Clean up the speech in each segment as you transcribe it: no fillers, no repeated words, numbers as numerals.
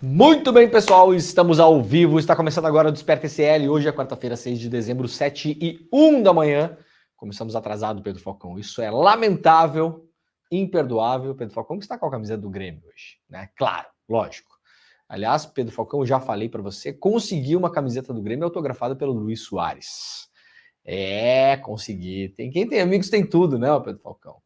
Muito bem, pessoal, estamos ao vivo, está começando agora o Desperta ECL, hoje é quarta-feira, 6 de dezembro, 7h01 da manhã, começamos atrasado, Pedro Falcão, isso é lamentável, imperdoável, Pedro Falcão que está com a camiseta do Grêmio hoje, né, claro, lógico. Aliás, Pedro Falcão, eu já falei para você, consegui uma camiseta do Grêmio autografada pelo Luiz Soares. Consegui, quem tem amigos tem tudo, né, Pedro Falcão?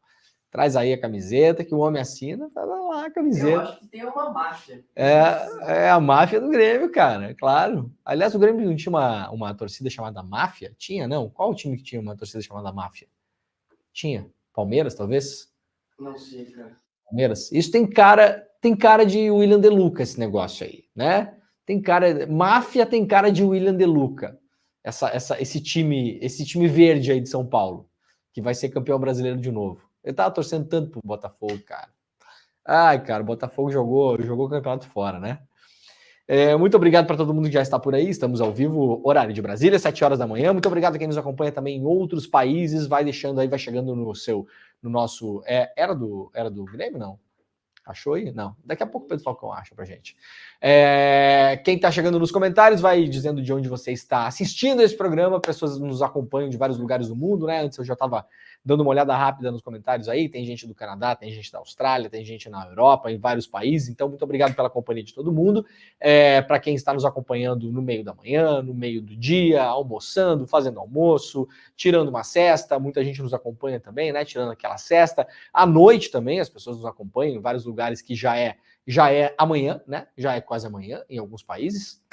Traz aí a camiseta que o homem assina, tá lá a camiseta. Eu acho que tem uma máfia. É a máfia do Grêmio, cara, claro. Aliás, o Grêmio não tinha uma torcida chamada Máfia? Tinha, não? Qual o time que tinha uma torcida chamada Máfia? Tinha. Palmeiras, talvez? Não sei, cara. Palmeiras. Isso tem cara de William De Luca, esse negócio aí, né? Máfia tem cara de William De Luca. Esse time verde aí de São Paulo, que vai ser campeão brasileiro de novo. Eu tava torcendo tanto pro Botafogo, cara. Ai, cara, o Botafogo jogou o campeonato fora, né? Muito obrigado para todo mundo que já está por aí. Estamos ao vivo, horário de Brasília, 7 horas da manhã. Muito obrigado a quem nos acompanha também em outros países. Vai deixando aí, vai chegando no nosso... Era do Grêmio, não? Achou aí? Não. Daqui a pouco o Pedro Falcão acha pra gente. Quem está chegando nos comentários vai dizendo de onde você está assistindo esse programa. Pessoas nos acompanham de vários lugares do mundo, né? Antes eu já estava dando uma olhada rápida nos comentários aí. Tem gente do Canadá, tem gente da Austrália, tem gente na Europa, em vários países. Então, muito obrigado pela companhia de todo mundo. Para quem está nos acompanhando no meio da manhã, no meio do dia, almoçando, fazendo almoço, tirando uma siesta. Muita gente nos acompanha também, né? Tirando aquela siesta. À noite também, as pessoas nos acompanham em vários lugares que já é amanhã, né? Já é quase amanhã em alguns países.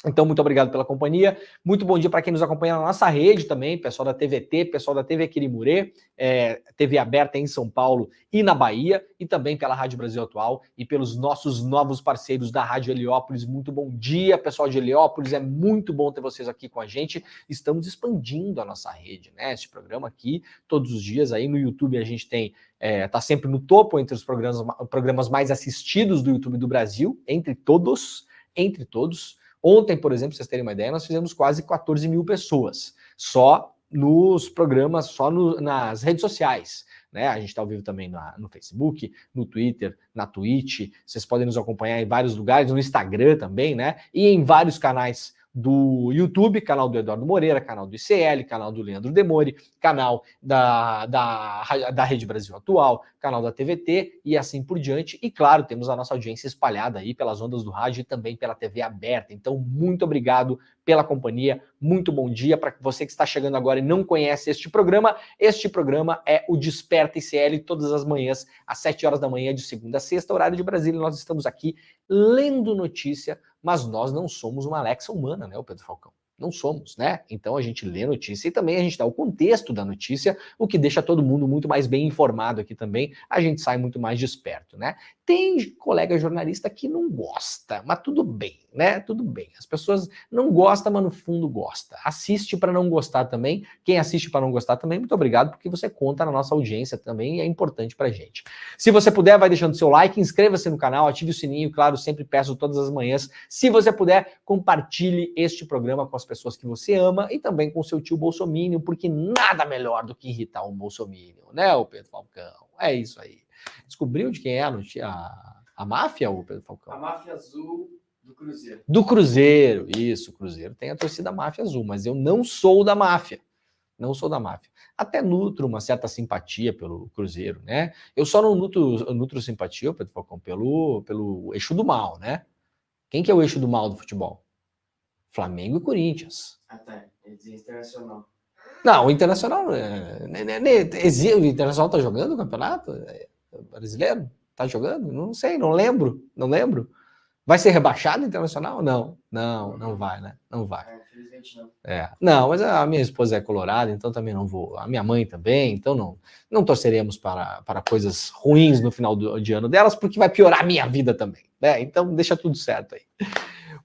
Então, muito obrigado pela companhia. Muito bom dia para quem nos acompanha na nossa rede também, pessoal da TVT, pessoal da TV Quirimurê, TV aberta em São Paulo e na Bahia, e também pela Rádio Brasil Atual e pelos nossos novos parceiros da Rádio Heliópolis. Muito bom dia, pessoal de Heliópolis. É muito bom ter vocês aqui com a gente. Estamos expandindo a nossa rede, né? Este programa aqui, todos os dias aí no YouTube a gente tem tá sempre no topo entre os programas mais assistidos do YouTube do Brasil, entre todos. Ontem, por exemplo, pra vocês terem uma ideia, nós fizemos quase 14 mil pessoas, só nos programas, nas redes sociais, né? A gente está ao vivo também no Facebook, no Twitter, na Twitch, vocês podem nos acompanhar em vários lugares, no Instagram também, né? E em vários canais do YouTube, canal do Eduardo Moreira, canal do ICL, canal do Leandro Demore, canal da Rede Brasil Atual, canal da TVT e assim por diante. E claro, temos a nossa audiência espalhada aí pelas ondas do rádio e também pela TV aberta. Então, muito obrigado pela companhia, muito bom dia. Para você que está chegando agora e não conhece este programa é o Desperta ICL, todas as manhãs, às 7 horas da manhã, de segunda a sexta, horário de Brasília. Nós estamos aqui lendo notícia, mas nós não somos uma Alexa humana, né, o Pedro Falcão? Não somos, né? Então a gente lê notícia e também a gente dá o contexto da notícia, o que deixa todo mundo muito mais bem informado aqui também, a gente sai muito mais desperto, né? Tem colega jornalista que não gosta, mas tudo bem, né? Tudo bem. As pessoas não gostam, mas no fundo gosta. Assiste para não gostar também. Quem assiste para não gostar também, muito obrigado, porque você conta na nossa audiência também e é importante pra gente. Se você puder, vai deixando seu like, inscreva-se no canal, ative o sininho, claro, sempre peço todas as manhãs. Se você puder, compartilhe este programa com as pessoas que você ama e também com seu tio bolsominion, porque nada melhor do que irritar um bolsominion, né, o Pedro Falcão? É isso aí. Descobriu de quem é a máfia, o Pedro Falcão? A máfia azul do Cruzeiro. Do Cruzeiro, isso, o Cruzeiro tem a torcida máfia azul, mas eu não sou da máfia. Não sou da máfia. Até nutro uma certa simpatia pelo Cruzeiro, né? Eu só não nutro simpatia, Pedro Falcão, pelo eixo do mal, né? Quem que é o eixo do mal do futebol? Flamengo e Corinthians. Até, ele dizia Internacional. Não, o Internacional... O Internacional tá jogando o campeonato brasileiro? Tá jogando? Não sei, não lembro. Vai ser rebaixado o Internacional? Não vai, né? Não vai. Infelizmente não. Não, mas a minha esposa é colorada, então também não vou. A minha mãe também, então não torceremos para coisas ruins no final de ano delas, porque vai piorar a minha vida também, né? Então deixa tudo certo aí.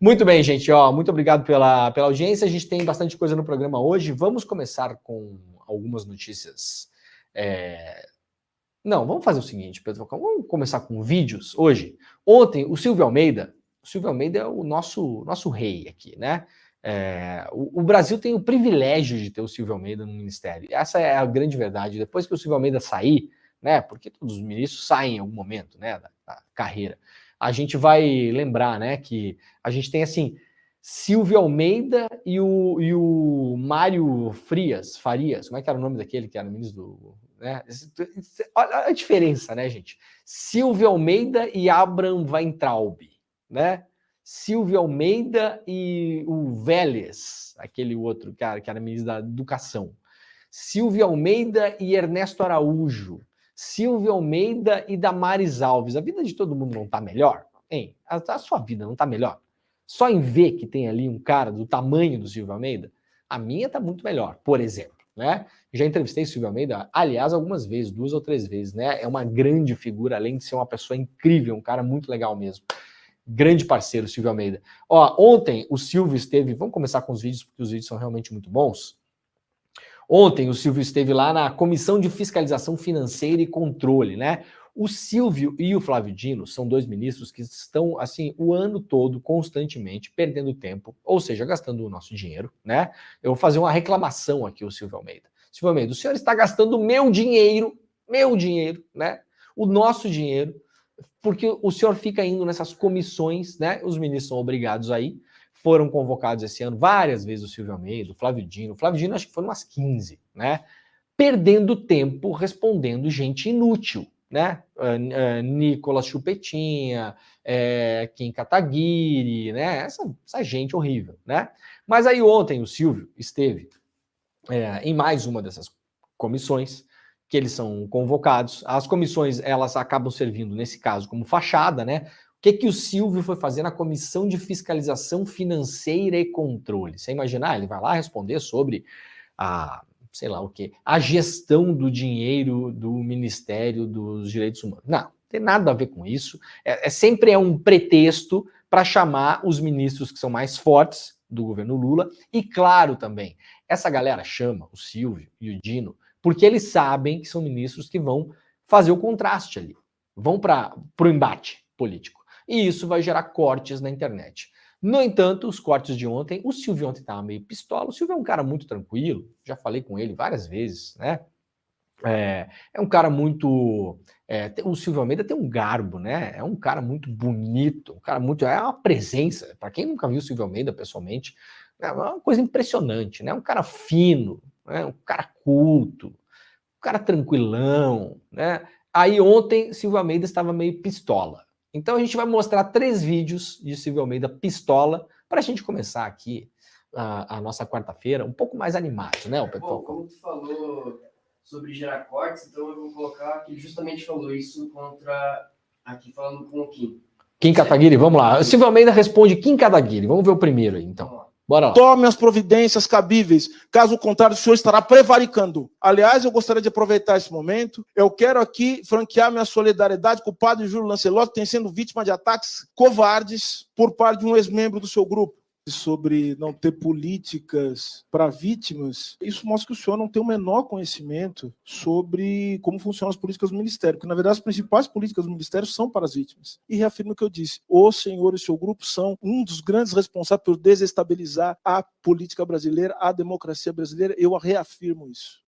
Muito bem, gente, muito obrigado pela audiência. A gente tem bastante coisa no programa hoje. Vamos começar com algumas notícias Não, vamos fazer o seguinte, Pedro Falcão, vamos começar com vídeos hoje. Ontem, o Silvio Almeida é o nosso rei aqui, né? O Brasil tem o privilégio de ter o Silvio Almeida no ministério. Essa é a grande verdade. Depois que o Silvio Almeida sair, né? Porque todos os ministros saem em algum momento, né? Da carreira. A gente vai lembrar, né? Que a gente tem assim Silvio Almeida e o Mário Farias. Como é que era o nome daquele que era ministro do, né? Olha a diferença, né, gente? Silvio Almeida e Abraham Weintraub, né? Silvio Almeida e o Vélez, aquele outro cara que era ministro da Educação. Silvio Almeida e Ernesto Araújo. Silvio Almeida e Damares Alves. A vida de todo mundo não tá melhor? Hein? A sua vida não tá melhor? Só em ver que tem ali um cara do tamanho do Silvio Almeida? A minha tá muito melhor, por exemplo, né? Já entrevistei o Silvio Almeida, aliás, algumas vezes, 2 ou 3 vezes, né? É uma grande figura, além de ser uma pessoa incrível, um cara muito legal mesmo. Grande parceiro, Silvio Almeida. Ó, ontem o Silvio esteve... Vamos começar com os vídeos, porque os vídeos são realmente muito bons. Ontem o Silvio esteve lá na Comissão de Fiscalização Financeira e Controle, né? O Silvio e o Flávio Dino são 2 ministros que estão, assim, o ano todo, constantemente, perdendo tempo, ou seja, gastando o nosso dinheiro, né? Eu vou fazer uma reclamação aqui ao Silvio Almeida. Silvio Almeida, o senhor está gastando o meu dinheiro, né? O nosso dinheiro, porque o senhor fica indo nessas comissões, né? Os ministros são obrigados a ir. Foram convocados esse ano várias vezes o Silvio Almeida, o Flávio Dino. O Flávio Dino acho que foram umas 15, né? Perdendo tempo respondendo gente inútil, né? Nicolas Chupetinha, Kim Kataguiri, né? Essa gente horrível, né? Mas aí ontem o Silvio esteve em mais uma dessas comissões que eles são convocados. As comissões, elas acabam servindo, nesse caso, como fachada, né? O que o Silvio foi fazer na Comissão de Fiscalização Financeira e Controle? Você imaginar, ele vai lá responder sobre sei lá o quê, a gestão do dinheiro do Ministério dos Direitos Humanos. Não tem nada a ver com isso. Sempre um pretexto para chamar os ministros que são mais fortes do governo Lula. E claro também, essa galera chama o Silvio e o Dino porque eles sabem que são ministros que vão fazer o contraste ali, vão para o embate político. E isso vai gerar cortes na internet. No entanto, os cortes de ontem, o Silvio ontem estava meio pistola. O Silvio é um cara muito tranquilo, já falei com ele várias vezes, né? É um cara muito... o Silvio Almeida tem um garbo, né? É um cara muito bonito, um cara muito... É uma presença. Para quem nunca viu o Silvio Almeida pessoalmente, é uma coisa impressionante, né? Um cara fino, né? Um cara culto, um cara tranquilão, né? Aí ontem, Silvio Almeida estava meio pistola. Então a gente vai mostrar 3 vídeos de Silvio Almeida pistola para a gente começar aqui a nossa quarta-feira um pouco mais animados, né, o Pedro? Como tu falou sobre gerar cortes, então eu vou colocar que ele justamente falou isso aqui falando com o Kim. Kim Kataguiri, vamos lá. O Silvio Almeida responde Kim Kataguiri. Vamos ver o primeiro aí, então. Bora lá. Tome as providências cabíveis, caso contrário, o senhor estará prevaricando. Aliás, eu gostaria de aproveitar esse momento. Eu quero aqui franquear minha solidariedade com o padre Júlio Lancelotti, que tem sido vítima de ataques covardes por parte de um ex-membro do seu grupo. Sobre não ter políticas para vítimas, isso mostra que o senhor não tem o menor conhecimento sobre como funcionam as políticas do Ministério, porque, na verdade, as principais políticas do Ministério são para as vítimas. E reafirmo o que eu disse, o senhor e seu grupo são um dos grandes responsáveis por desestabilizar a política brasileira, a democracia brasileira, eu reafirmo isso.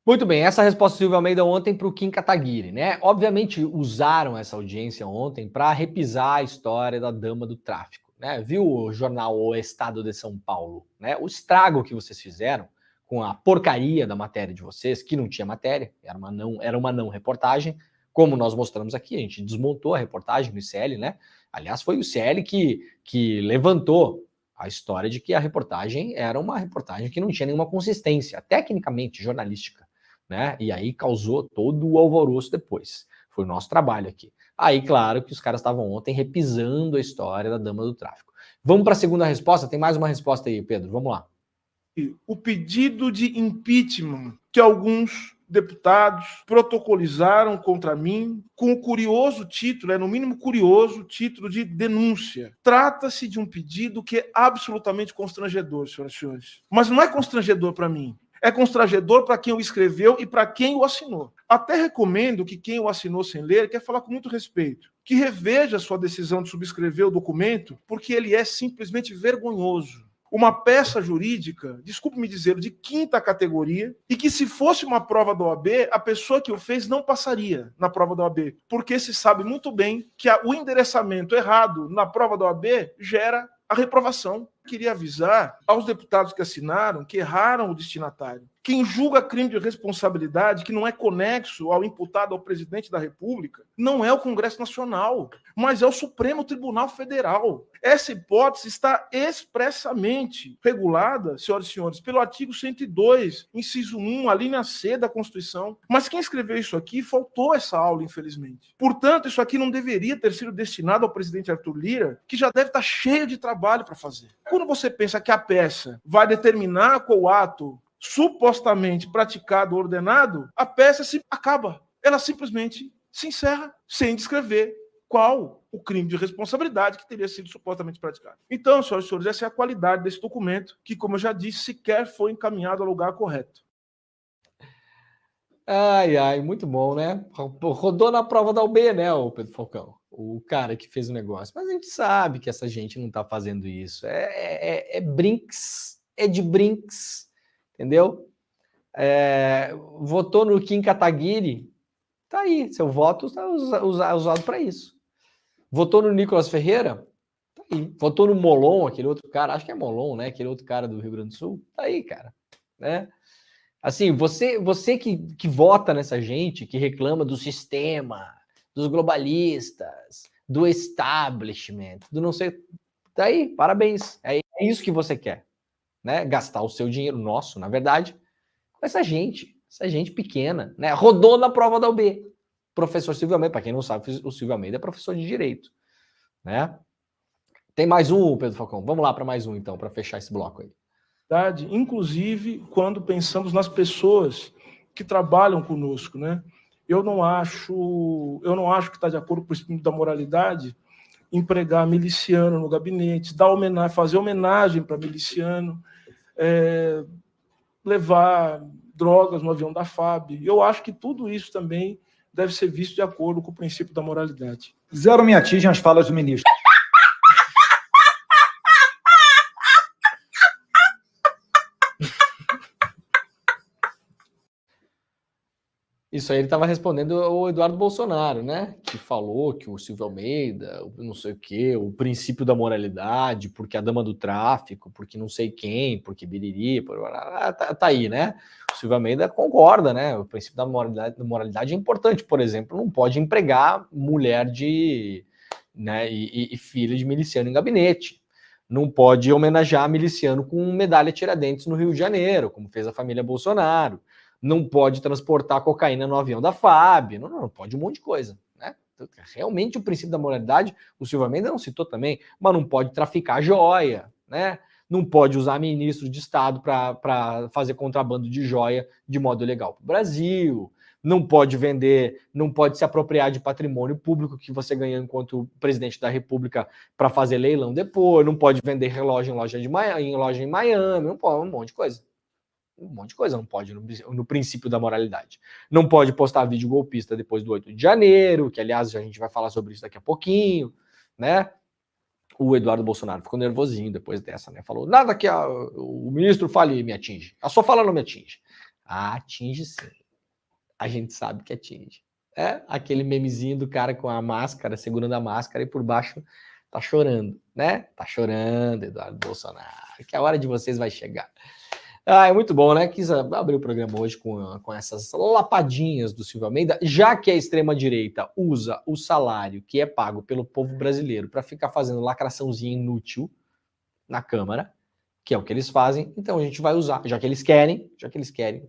Muito bem, essa resposta do Silvio Almeida ontem para o Kim Kataguiri, né? Obviamente usaram essa audiência ontem para repisar a história da dama do tráfico, né? Viu o jornal O Estado de São Paulo, né? O estrago que vocês fizeram com a porcaria da matéria de vocês, que não tinha matéria, era uma não reportagem, como nós mostramos aqui, a gente desmontou a reportagem no ICL, né? Aliás, foi o ICL que levantou a história de que a reportagem era uma reportagem que não tinha nenhuma consistência, tecnicamente, jornalística. Né? E aí causou todo o alvoroço depois. Foi o nosso trabalho aqui. Aí, claro, que os caras estavam ontem repisando a história da dama do tráfico. Vamos para a segunda resposta? Tem mais uma resposta aí, Pedro. Vamos lá. O pedido de impeachment que alguns deputados protocolizaram contra mim com o curioso título, no mínimo curioso, título de denúncia. Trata-se de um pedido que é absolutamente constrangedor, senhoras e senhores. Mas não é constrangedor para mim. É constrangedor para quem o escreveu e para quem o assinou. Até recomendo que quem o assinou sem ler, quer falar com muito respeito, que reveja sua decisão de subscrever o documento, porque ele é simplesmente vergonhoso. Uma peça jurídica, desculpe-me dizer, de quinta categoria, e que se fosse uma prova da OAB, a pessoa que o fez não passaria na prova da OAB, porque se sabe muito bem que o endereçamento errado na prova da OAB gera a reprovação. Queria avisar aos deputados que assinaram que erraram o destinatário. Quem julga crime de responsabilidade que não é conexo ao imputado ao presidente da República não é o Congresso Nacional, mas é o Supremo Tribunal Federal. Essa hipótese está expressamente regulada, senhoras e senhores, pelo artigo 102, inciso 1, a linha C da Constituição. Mas quem escreveu isso aqui faltou essa aula, infelizmente. Portanto, isso aqui não deveria ter sido destinado ao presidente Arthur Lira, que já deve estar cheio de trabalho para fazer. Quando você pensa que a peça vai determinar qual ato supostamente praticado ou ordenado, a peça se acaba. Ela simplesmente se encerra sem descrever qual o crime de responsabilidade que teria sido supostamente praticado. Então, senhoras e senhores, essa é a qualidade desse documento, que, como eu já disse, sequer foi encaminhado ao lugar correto. Ai, muito bom, né? Rodou na prova da UB, né, o Pedro Falcão? O cara que fez o negócio. Mas a gente sabe que essa gente não tá fazendo isso. É brinks, é de brinks, entendeu? Votou no Kim Kataguiri, tá aí, seu voto está usado para isso. Votou no Nicolas Ferreira, tá aí. Votou no Molon, aquele outro cara, acho que é Molon, né? Aquele outro cara do Rio Grande do Sul, tá aí, cara, né? Assim, você que vota nessa gente, que reclama do sistema, dos globalistas, do establishment, do não sei... Tá aí, parabéns. É isso que você quer, né? Gastar o seu dinheiro, nosso, na verdade, com essa gente pequena, né? Rodou na prova da UB. Professor Silvio Almeida, para quem não sabe, o Silvio Almeida é professor de Direito, né? Tem mais um, Pedro Falcão. Vamos lá para mais um, então, para fechar esse bloco aí. Inclusive quando pensamos nas pessoas que trabalham conosco, né? Eu não acho que está de acordo com o espírito da moralidade empregar miliciano no gabinete, fazer homenagem para miliciano, levar drogas no avião da FAB. Eu acho que tudo isso também deve ser visto de acordo com o princípio da moralidade. Zero me atingem as falas do ministro. Isso aí ele estava respondendo o Eduardo Bolsonaro, né? Que falou que o Silvio Almeida, não sei o quê, o princípio da moralidade, porque a dama do tráfico, porque não sei quem, porque biriri, tá aí, né? O Silvio Almeida concorda, né? O princípio da moralidade é importante, por exemplo, não pode empregar mulher né, e filha de miliciano em gabinete. Não pode homenagear miliciano com medalha Tiradentes no Rio de Janeiro, como fez a família Bolsonaro. Não pode transportar cocaína no avião da FAB, não pode um monte de coisa, né? Realmente o princípio da moralidade, o Silvio Almeida não citou também, mas não pode traficar joia, né? Não pode usar ministro de Estado para fazer contrabando de joia de modo ilegal para o Brasil, não pode vender, não pode se apropriar de patrimônio público que você ganhou enquanto presidente da República para fazer leilão depois, não pode vender relógio em loja em Miami, não pode, um monte de coisa. Um monte de coisa não pode no princípio da moralidade. Não pode postar vídeo golpista depois do 8 de janeiro, que aliás a gente vai falar sobre isso daqui a pouquinho, né? O Eduardo Bolsonaro ficou nervosinho depois dessa, né? Falou, nada que o ministro fale me atinge. A sua fala não me atinge. Atinge sim. A gente sabe que atinge. É aquele memezinho do cara com a máscara, segurando a máscara e por baixo tá chorando, né? Tá chorando, Eduardo Bolsonaro, que a hora de vocês vai chegar. É muito bom, né? Quis abrir o programa hoje com essas lapadinhas do Silvio Almeida, já que a extrema-direita usa o salário que é pago pelo povo brasileiro para ficar fazendo lacraçãozinha inútil na Câmara, que é o que eles fazem, então a gente vai usar, já que eles querem,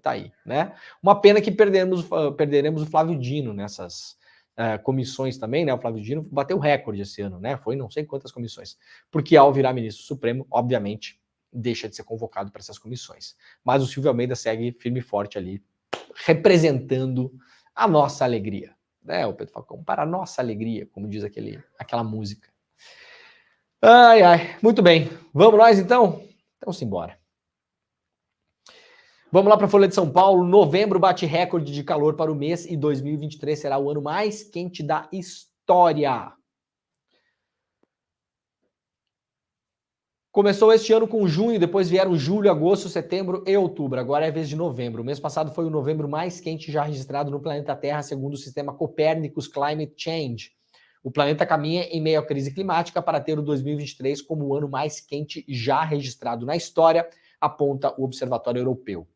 tá aí, né? Uma pena que perderemos o Flávio Dino nessas comissões também, né? O Flávio Dino bateu recorde esse ano, né? Foi não sei quantas comissões, porque ao virar ministro supremo, obviamente, deixa de ser convocado para essas comissões. Mas o Silvio Almeida segue firme e forte ali, representando a nossa alegria. Né, o Pedro Falcão, para a nossa alegria, como diz aquela música. Muito bem. Vamos nós, então? Então, simbora. Vamos lá para a Folha de São Paulo. Novembro bate recorde de calor para o mês e 2023 será o ano mais quente da história. Começou este ano com junho, depois vieram julho, agosto, setembro e outubro. Agora é a vez de novembro. O mês passado foi o novembro mais quente já registrado no planeta Terra, segundo o sistema Copernicus Climate Change. O planeta caminha em meio à crise climática para ter o 2023 como o ano mais quente já registrado na história, aponta o Observatório Europeu.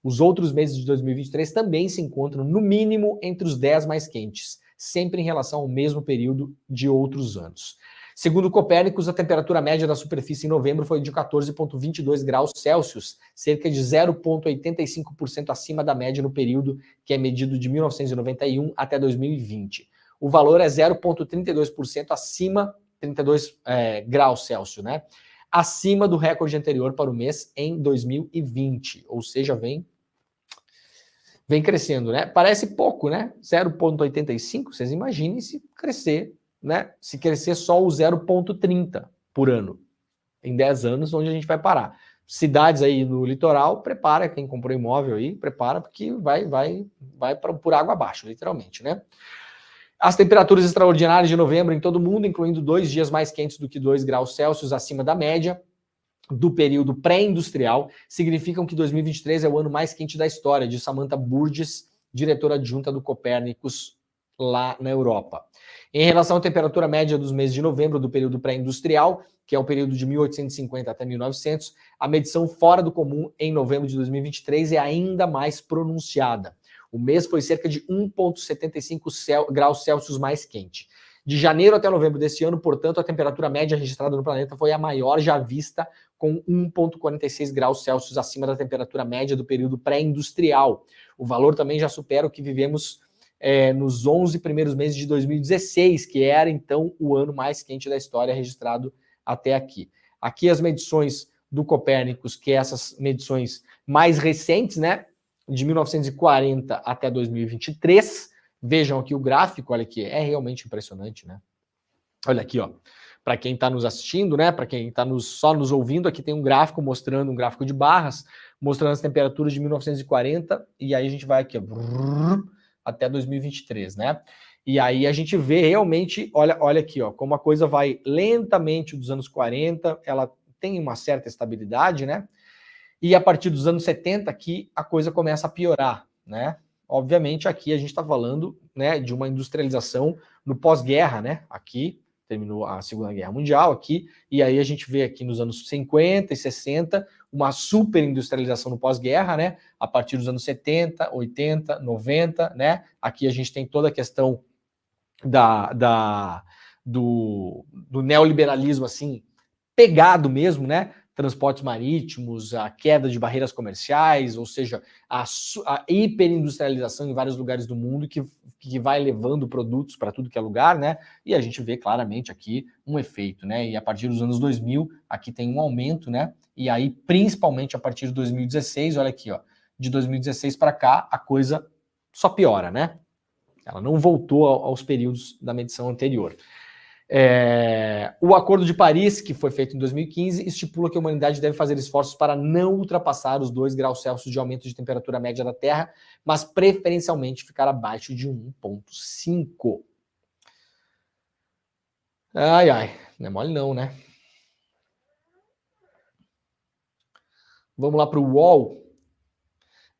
Os outros meses de 2023 também se encontram, no mínimo, entre os 10 mais quentes, sempre em relação ao mesmo período de outros anos. Segundo o Copérnicos, a temperatura média da superfície em novembro foi de 14,22 graus Celsius, cerca de 0,85% acima da média no período que é medido de 1991 até 2020. O valor é 0,32% acima, 32 graus Celsius, né? Acima do recorde anterior para o mês em 2020, ou seja, vem crescendo, né? Parece pouco, né? 0,85, vocês imaginem se crescer, né? Se crescer só o 0,30 por ano, em 10 anos, onde a gente vai parar. Cidades aí no litoral, prepara, quem comprou imóvel aí, prepara, porque vai por água abaixo, literalmente, né? As temperaturas extraordinárias de novembro em todo o mundo, incluindo 2 dias mais quentes do que 2 graus Celsius acima da média do período pré-industrial, significam que 2023 é o ano mais quente da história, de Samantha Burgess, diretora adjunta do Copérnicus lá na Europa. Em relação à temperatura média dos meses de novembro do período pré-industrial, que é o período de 1850 até 1900, a medição fora do comum em novembro de 2023 é ainda mais pronunciada. O mês foi cerca de 1,75 graus Celsius mais quente. De janeiro até novembro desse ano, portanto, a temperatura média registrada no planeta foi a maior já vista, com 1,46 graus Celsius acima da temperatura média do período pré-industrial. O valor também já supera o que vivemos nos 11 primeiros meses de 2016, que era, então, o ano mais quente da história registrado até aqui. Aqui as medições do Copérnicus, que é essas medições mais recentes, né? De 1940 até 2023. Vejam aqui o gráfico, olha aqui, é realmente impressionante, né? Olha aqui, ó. Para quem está nos assistindo, né? Para quem está só nos ouvindo, aqui tem um gráfico mostrando, um gráfico de barras, mostrando as temperaturas de 1940, e aí a gente vai aqui, ó, até 2023, né? E aí a gente vê realmente, olha aqui, ó, como a coisa vai lentamente dos anos 40, ela tem uma certa estabilidade, né? E a partir dos anos 70 aqui a coisa começa a piorar, né? Obviamente aqui a gente está falando, né, de uma industrialização no pós-guerra, né? Aqui terminou a Segunda Guerra Mundial aqui, e aí a gente vê aqui nos anos 50 e 60 uma super industrialização no pós-guerra, né? A partir dos anos 70, 80, 90, né? Aqui a gente tem toda a questão do neoliberalismo assim, pegado mesmo, né? Transportes marítimos, a queda de barreiras comerciais, ou seja, a hiperindustrialização em vários lugares do mundo que vai levando produtos para tudo que é lugar, né? E a gente vê claramente aqui um efeito, né? E a partir dos anos 2000, aqui tem um aumento, né? E aí, principalmente a partir de 2016, olha aqui, ó, de 2016 para cá, a coisa só piora, né? Ela não voltou aos períodos da medição anterior. O Acordo de Paris, que foi feito em 2015, estipula que a humanidade deve fazer esforços para não ultrapassar os 2 graus Celsius de aumento de temperatura média da Terra, mas preferencialmente ficar abaixo de 1,5. Ai, não é mole não, né? Vamos lá para o UOL.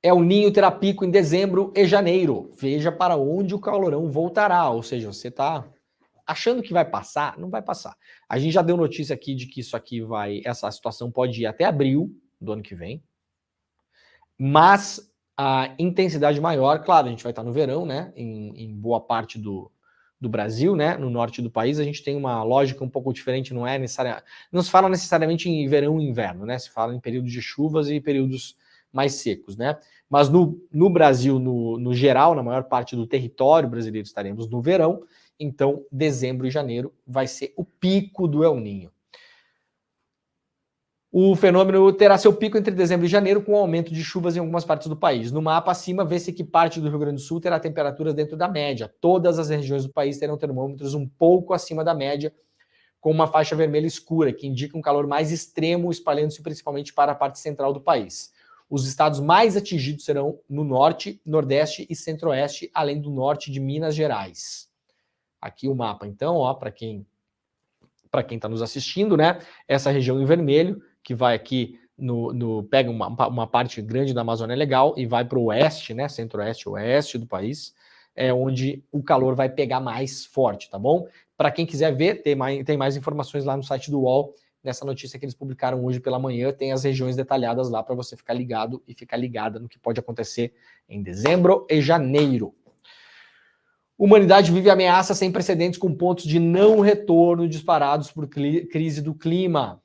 El Ninho terá pico em dezembro e janeiro. Veja para onde o calorão voltará, ou seja, você está achando que vai passar, não vai passar. A gente já deu notícia aqui de que essa situação pode ir até abril do ano que vem, mas a intensidade maior, claro, a gente vai estar no verão, né, em boa parte do Brasil, né, no norte do país, a gente tem uma lógica um pouco diferente, não se fala necessariamente em verão e inverno, né, se fala em períodos de chuvas e períodos mais secos, né, mas no Brasil, no geral, na maior parte do território brasileiro, estaremos no verão. Então, dezembro e janeiro vai ser o pico do El Ninho. O fenômeno terá seu pico entre dezembro e janeiro, com aumento de chuvas em algumas partes do país. No mapa acima, vê-se que parte do Rio Grande do Sul terá temperaturas dentro da média. Todas as regiões do país terão termômetros um pouco acima da média, com uma faixa vermelha escura, que indica um calor mais extremo, espalhando-se principalmente para a parte central do país. Os estados mais atingidos serão no Norte, Nordeste e Centro-Oeste, além do Norte de Minas Gerais. Aqui o mapa, então, ó, para quem está nos assistindo, né? Essa região em vermelho, que vai aqui pega uma parte grande da Amazônia Legal e vai para o oeste, né? Centro-Oeste, oeste do país, é onde o calor vai pegar mais forte, tá bom? Para quem quiser ver, tem mais informações lá no site do UOL. Nessa notícia que eles publicaram hoje pela manhã, tem as regiões detalhadas lá para você ficar ligado e ficar ligada no que pode acontecer em dezembro e janeiro. Humanidade vive ameaça sem precedentes com pontos de não retorno disparados por crise do clima.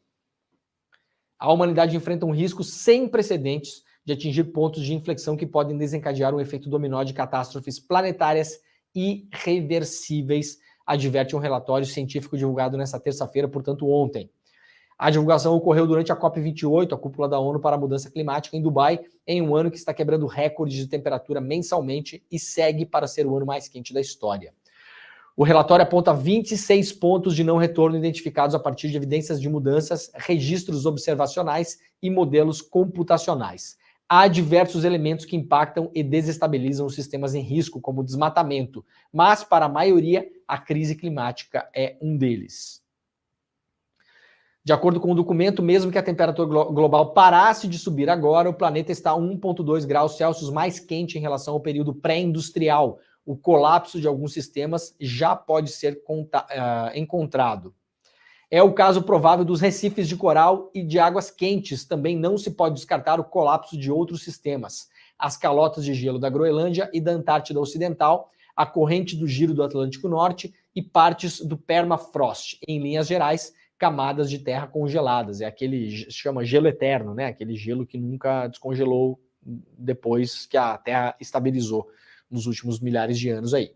A humanidade enfrenta um risco sem precedentes de atingir pontos de inflexão que podem desencadear um efeito dominó de catástrofes planetárias irreversíveis, adverte um relatório científico divulgado nesta terça-feira, portanto ontem. A divulgação ocorreu durante a COP28, a cúpula da ONU para a mudança climática, em Dubai, em um ano que está quebrando recordes de temperatura mensalmente e segue para ser o ano mais quente da história. O relatório aponta 26 pontos de não retorno identificados a partir de evidências de mudanças, registros observacionais e modelos computacionais. Há diversos elementos que impactam e desestabilizam os sistemas em risco, como o desmatamento, mas, para a maioria, a crise climática é um deles. De acordo com o documento, mesmo que a temperatura global parasse de subir agora, o planeta está 1,2 graus Celsius mais quente em relação ao período pré-industrial. O colapso de alguns sistemas já pode ser encontrado. É o caso provável dos recifes de coral e de águas quentes. Também não se pode descartar o colapso de outros sistemas. As calotas de gelo da Groenlândia e da Antártida Ocidental, a corrente do giro do Atlântico Norte e partes do permafrost. Em linhas gerais, camadas de terra congeladas, é aquele, chama gelo eterno, né? Aquele gelo que nunca descongelou depois que a Terra estabilizou nos últimos milhares de anos aí.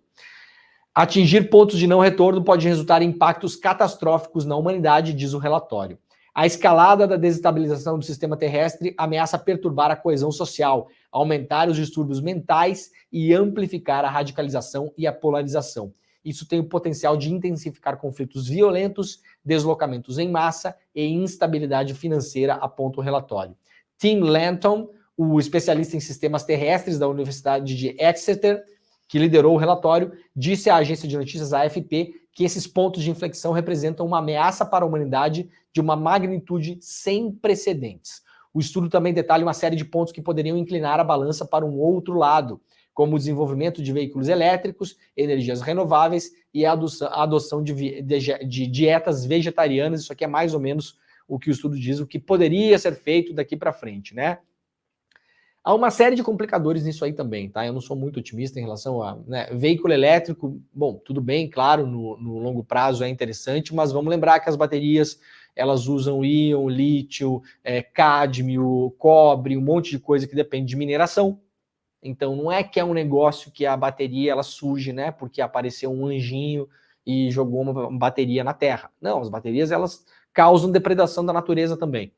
Atingir pontos de não retorno pode resultar em impactos catastróficos na humanidade, diz o relatório. A escalada da desestabilização do sistema terrestre ameaça perturbar a coesão social, aumentar os distúrbios mentais e amplificar a radicalização e a polarização. Isso tem o potencial de intensificar conflitos violentos, deslocamentos em massa e instabilidade financeira, aponta o relatório. Tim Lanton, o especialista em sistemas terrestres da Universidade de Exeter, que liderou o relatório, disse à agência de notícias AFP que esses pontos de inflexão representam uma ameaça para a humanidade de uma magnitude sem precedentes. O estudo também detalha uma série de pontos que poderiam inclinar a balança para um outro lado, como o desenvolvimento de veículos elétricos, energias renováveis e a adoção de dietas vegetarianas. Isso aqui é mais ou menos o que o estudo diz, o que poderia ser feito daqui para frente, né? Há uma série de complicadores nisso aí também, tá? Eu não sou muito otimista em relação a veículo elétrico. Bom, tudo bem, claro, no longo prazo é interessante, mas vamos lembrar que as baterias, elas usam íon, lítio, cádmio, cobre, um monte de coisa que depende de mineração. Então não é que é um negócio que a bateria ela surge, né? Porque apareceu um anjinho e jogou uma bateria na Terra. Não, as baterias elas causam depredação da natureza também.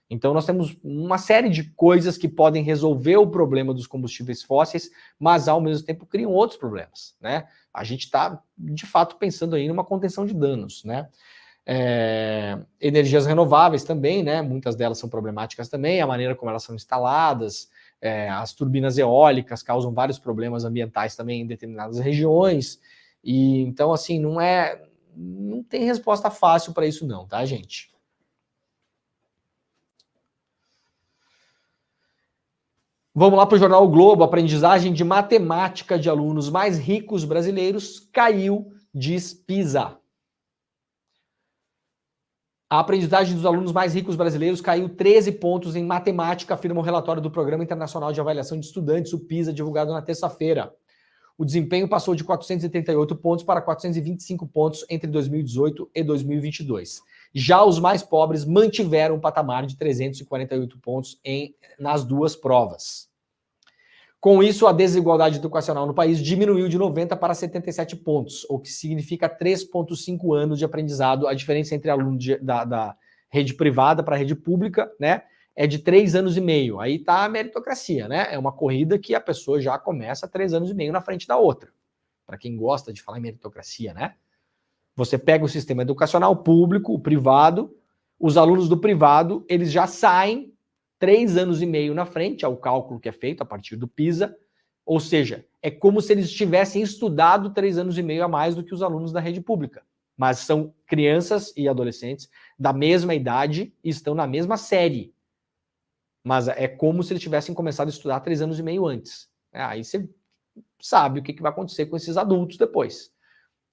Então nós temos uma série de coisas que podem resolver o problema dos combustíveis fósseis, mas ao mesmo tempo criam outros problemas, né? A gente está de fato pensando aí numa contenção de danos, né? Energias renováveis também, né? Muitas delas são problemáticas também, a maneira como elas são instaladas. As turbinas eólicas causam vários problemas ambientais também em determinadas regiões. E então, assim, não tem resposta fácil para isso não, tá, gente? Vamos lá para o Jornal o Globo. A aprendizagem de matemática de alunos mais ricos brasileiros caiu, diz PISA. A aprendizagem dos alunos mais ricos brasileiros caiu 13 pontos em matemática, afirma o relatório do Programa Internacional de Avaliação de Estudantes, o PISA, divulgado na terça-feira. O desempenho passou de 438 pontos para 425 pontos entre 2018 e 2022. Já os mais pobres mantiveram um patamar de 348 pontos nas duas provas. Com isso, a desigualdade educacional no país diminuiu de 90 para 77 pontos, o que significa 3,5 anos de aprendizado. A diferença entre alunos da rede privada para a rede pública, né, é de 3 anos e meio. Aí está a meritocracia, né? É uma corrida que a pessoa já começa 3 anos e meio na frente da outra. Para quem gosta de falar em meritocracia, né? Você pega o sistema educacional público, o privado, os alunos do privado, eles já saem 3 anos e meio na frente, é o cálculo que é feito a partir do PISA, ou seja, é como se eles tivessem estudado 3 anos e meio a mais do que os alunos da rede pública. Mas são crianças e adolescentes da mesma idade e estão na mesma série. Mas é como se eles tivessem começado a estudar 3 anos e meio antes. Aí você sabe o que vai acontecer com esses adultos depois.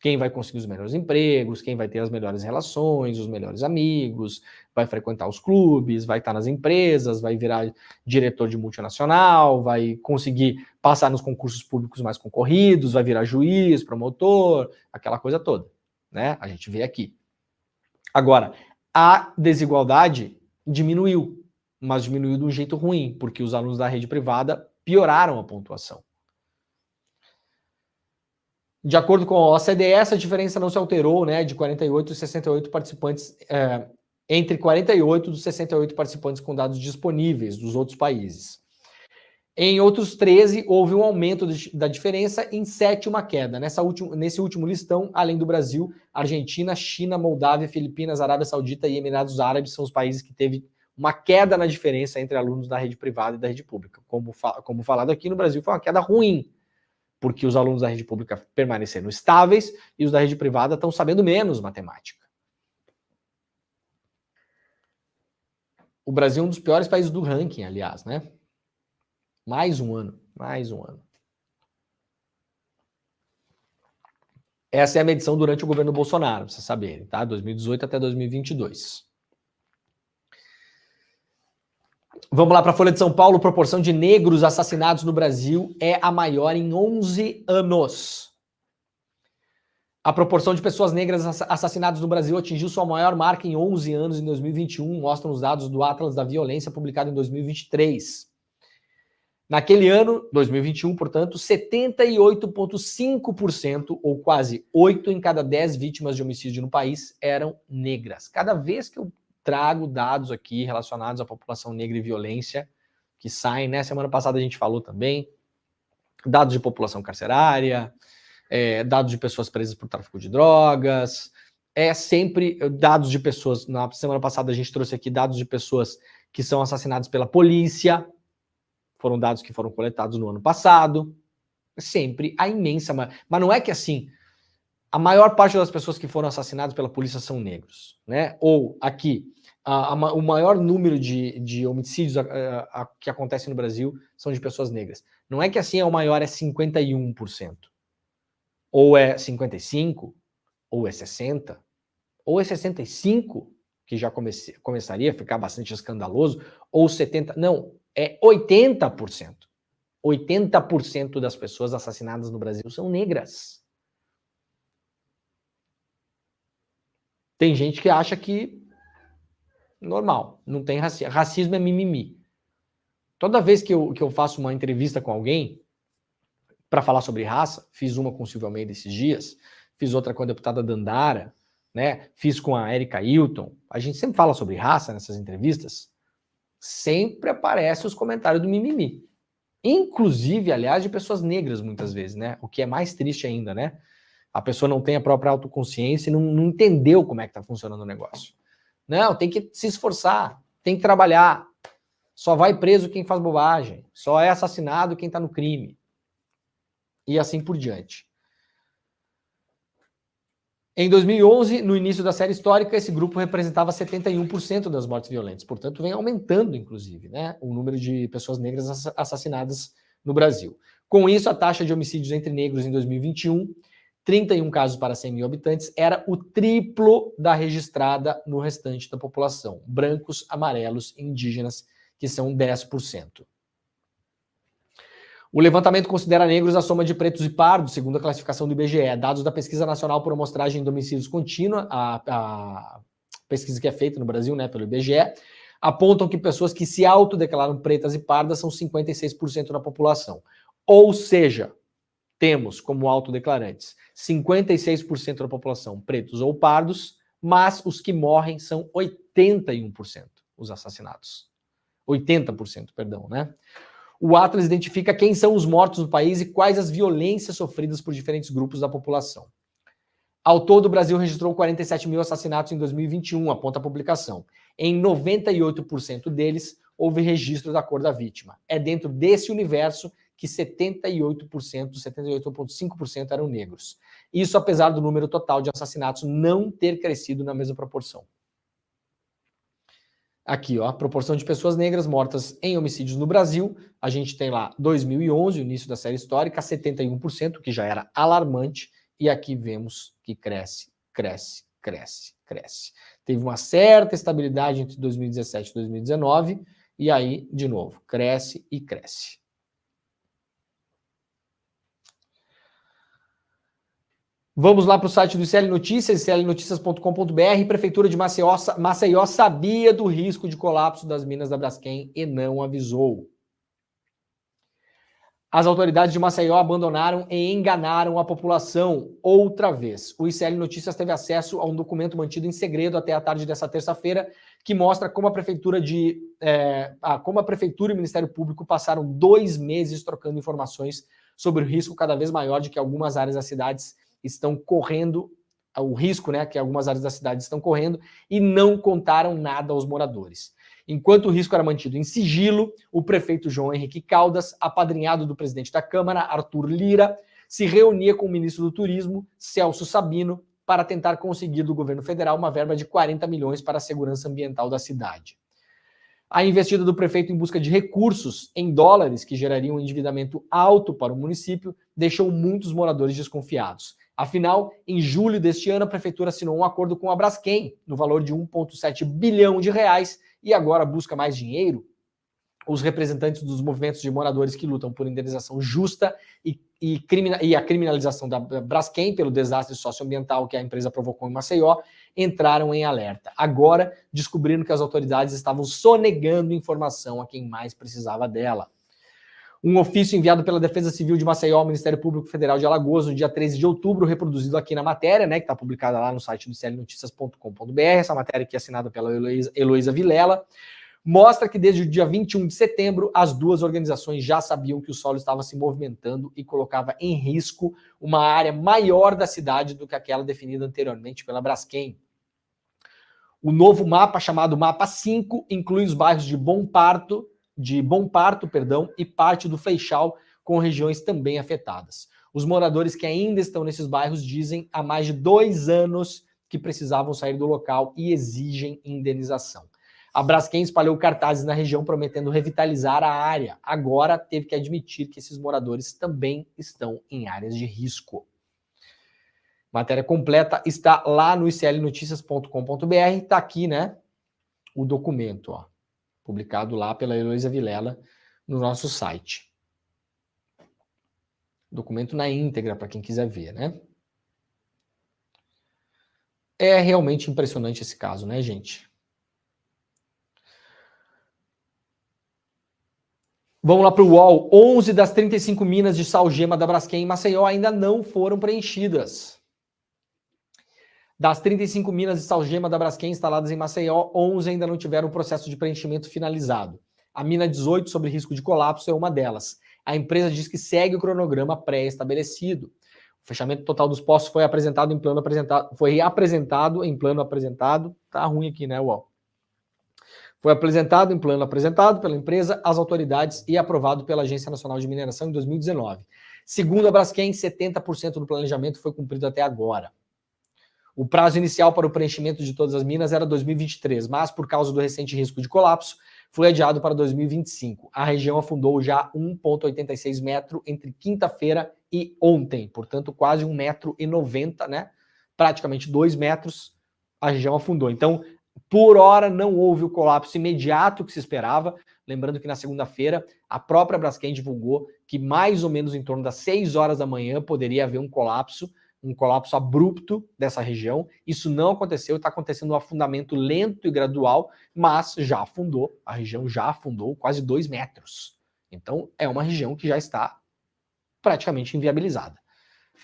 Quem vai conseguir os melhores empregos, quem vai ter as melhores relações, os melhores amigos, vai frequentar os clubes, vai estar nas empresas, vai virar diretor de multinacional, vai conseguir passar nos concursos públicos mais concorridos, vai virar juiz, promotor, aquela coisa toda, né? A gente vê aqui. Agora, a desigualdade diminuiu, mas diminuiu de um jeito ruim, porque os alunos da rede privada pioraram a pontuação. De acordo com a OCDE, essa diferença não se alterou, né, de 48 e 68 participantes, entre 48 dos 68 participantes com dados disponíveis dos outros países. Em outros 13, houve um aumento da diferença, em 7 uma queda. Nesse último listão, além do Brasil, Argentina, China, Moldávia, Filipinas, Arábia Saudita e Emirados Árabes são os países que teve uma queda na diferença entre alunos da rede privada e da rede pública. Como falado aqui, no Brasil foi uma queda ruim, porque os alunos da rede pública permaneceram estáveis e os da rede privada estão sabendo menos matemática. O Brasil é um dos piores países do ranking, aliás, né? Mais um ano. Essa é a medição durante o governo Bolsonaro, pra vocês saberem, tá? 2018 até 2022. Vamos lá para a Folha de São Paulo. Proporção de negros assassinados no Brasil é a maior em 11 anos. A proporção de pessoas negras assassinadas no Brasil atingiu sua maior marca em 11 anos em 2021, mostram os dados do Atlas da Violência, publicado em 2023. Naquele ano, 2021, portanto, 78,5%, ou quase 8 em cada 10 vítimas de homicídio no país, eram negras. Cada vez que eu trago dados aqui relacionados à população negra e violência, que saem, né? Semana passada a gente falou também, dados de população carcerária, dados de pessoas presas por tráfico de drogas, sempre dados de pessoas, na semana passada a gente trouxe aqui dados de pessoas que são assassinadas pela polícia, foram dados que foram coletados no ano passado, sempre a imensa, mas não é que assim, a maior parte das pessoas que foram assassinadas pela polícia são negros, né? Ou aqui, o maior número de homicídios que acontecem no Brasil são de pessoas negras. Não é que assim o maior é 51%, ou é 55%, ou é 60%, ou é 65%, que já começaria a ficar bastante escandaloso, ou 70%, não, é 80%. 80% das pessoas assassinadas no Brasil são negras. Tem gente que acha que normal, não tem racismo. Racismo é mimimi. Toda vez que eu faço uma entrevista com alguém para falar sobre raça, fiz uma com o Silvio Almeida esses dias, fiz outra com a deputada Dandara, né? Fiz com a Erika Hilton. A gente sempre fala sobre raça nessas entrevistas, sempre aparece os comentários do mimimi. Inclusive, aliás, de pessoas negras muitas vezes, né? O que é mais triste ainda, né? A pessoa não tem a própria autoconsciência e não entendeu como é que está funcionando o negócio. Não, tem que se esforçar, tem que trabalhar. Só vai preso quem faz bobagem. Só é assassinado quem está no crime. E assim por diante. Em 2011, no início da série histórica, esse grupo representava 71% das mortes violentas. Portanto, vem aumentando, inclusive, né, o número de pessoas negras assassinadas no Brasil. Com isso, a taxa de homicídios entre negros em 2021, 31 casos para 100 mil habitantes, era o triplo da registrada no restante da população. Brancos, amarelos e indígenas, que são 10%. O levantamento considera negros a soma de pretos e pardos, segundo a classificação do IBGE. Dados da Pesquisa Nacional por Amostragem de Homicídios Contínua, a pesquisa que é feita no Brasil, né, pelo IBGE, apontam que pessoas que se autodeclaram pretas e pardas são 56% da população. Ou seja, temos como autodeclarantes 56% da população pretos ou pardos, mas os que morrem são 81%, os assassinados. 80%, perdão, né? O Atlas identifica quem são os mortos no país e quais as violências sofridas por diferentes grupos da população. Ao todo, o Brasil registrou 47 mil assassinatos em 2021, aponta a publicação. Em 98% deles, houve registro da cor da vítima. É dentro desse universo que 78%, 78,5% eram negros. Isso apesar do número total de assassinatos não ter crescido na mesma proporção. Aqui, ó, a proporção de pessoas negras mortas em homicídios no Brasil, a gente tem lá 2011, o início da série histórica, 71%, que já era alarmante, e aqui vemos que cresce, cresce, cresce, cresce. Teve uma certa estabilidade entre 2017 e 2019, e aí, de novo, cresce e cresce. Vamos lá para o site do ICL Notícias, iclnoticias.com.br. Prefeitura de Maceió sabia do risco de colapso das minas da Braskem e não avisou. As autoridades de Maceió abandonaram e enganaram a população outra vez. O ICL Notícias teve acesso a um documento mantido em segredo até a tarde dessa terça-feira, que mostra como a Prefeitura e o Ministério Público passaram 2 meses trocando informações sobre o risco cada vez maior de que algumas áreas das cidades estão correndo, o risco, né, que algumas áreas da cidade estão correndo, e não contaram nada aos moradores. Enquanto o risco era mantido em sigilo, o prefeito João Henrique Caldas, apadrinhado do presidente da Câmara, Arthur Lira, se reunia com o ministro do Turismo, Celso Sabino, para tentar conseguir do governo federal uma verba de 40 milhões para a segurança ambiental da cidade. A investida do prefeito em busca de recursos em dólares, que gerariam um endividamento alto para o município, deixou muitos moradores desconfiados. Afinal, em julho deste ano, a prefeitura assinou um acordo com a Braskem, no valor de 1,7 bilhão de reais, e agora busca mais dinheiro. Os representantes dos movimentos de moradores que lutam por indenização justa e a criminalização da Braskem pelo desastre socioambiental que a empresa provocou em Maceió entraram em alerta. Agora, descobriram que as autoridades estavam sonegando informação a quem mais precisava dela. Um ofício enviado pela Defesa Civil de Maceió ao Ministério Público Federal de Alagoas no dia 13 de outubro, reproduzido aqui na matéria, né, que está publicada lá no site do iclnoticias.com.br, essa matéria aqui é assinada pela Heloísa Vilela, mostra que desde o dia 21 de setembro, as duas organizações já sabiam que o solo estava se movimentando e colocava em risco uma área maior da cidade do que aquela definida anteriormente pela Braskem. O novo mapa, chamado Mapa 5, inclui os bairros de Bom Parto, e parte do Fleixal, com regiões também afetadas. Os moradores que ainda estão nesses bairros dizem há mais de 2 anos que precisavam sair do local e exigem indenização. A Braskem espalhou cartazes na região prometendo revitalizar a área. Agora teve que admitir que esses moradores também estão em áreas de risco. Matéria completa está lá no iclnoticias.com.br. Está aqui, né, o documento, ó, publicado lá pela Heloísa Vilela no nosso site. Documento na íntegra, para quem quiser ver, né? É realmente impressionante esse caso, né, gente? Vamos lá para o UOL. 11 das 35 minas de salgema da Braskem em Maceió ainda não foram preenchidas. Das 35 minas de salgema da Braskem instaladas em Maceió, 11 ainda não tiveram o processo de preenchimento finalizado. A mina 18, sobre risco de colapso, é uma delas. A empresa diz que segue o cronograma pré-estabelecido. O fechamento total dos postos foi apresentado em plano apresentado. Tá ruim aqui, né, UOL? Foi apresentado em plano apresentado pela empresa às autoridades e aprovado pela Agência Nacional de Mineração em 2019. Segundo a Braskem, 70% do planejamento foi cumprido até agora. O prazo inicial para o preenchimento de todas as minas era 2023, mas por causa do recente risco de colapso, foi adiado para 2025. A região afundou já 1,86 metro entre quinta-feira e ontem, portanto quase 1,90 m, né? Praticamente 2 metros, a região afundou. Então, por hora, não houve o colapso imediato que se esperava. Lembrando que na segunda-feira, a própria Braskem divulgou que mais ou menos em torno das 6 horas da manhã poderia haver um colapso abrupto dessa região. Isso não aconteceu, está acontecendo um afundamento lento e gradual, mas já afundou, a região já afundou quase 2 metros. Então, é uma região que já está praticamente inviabilizada.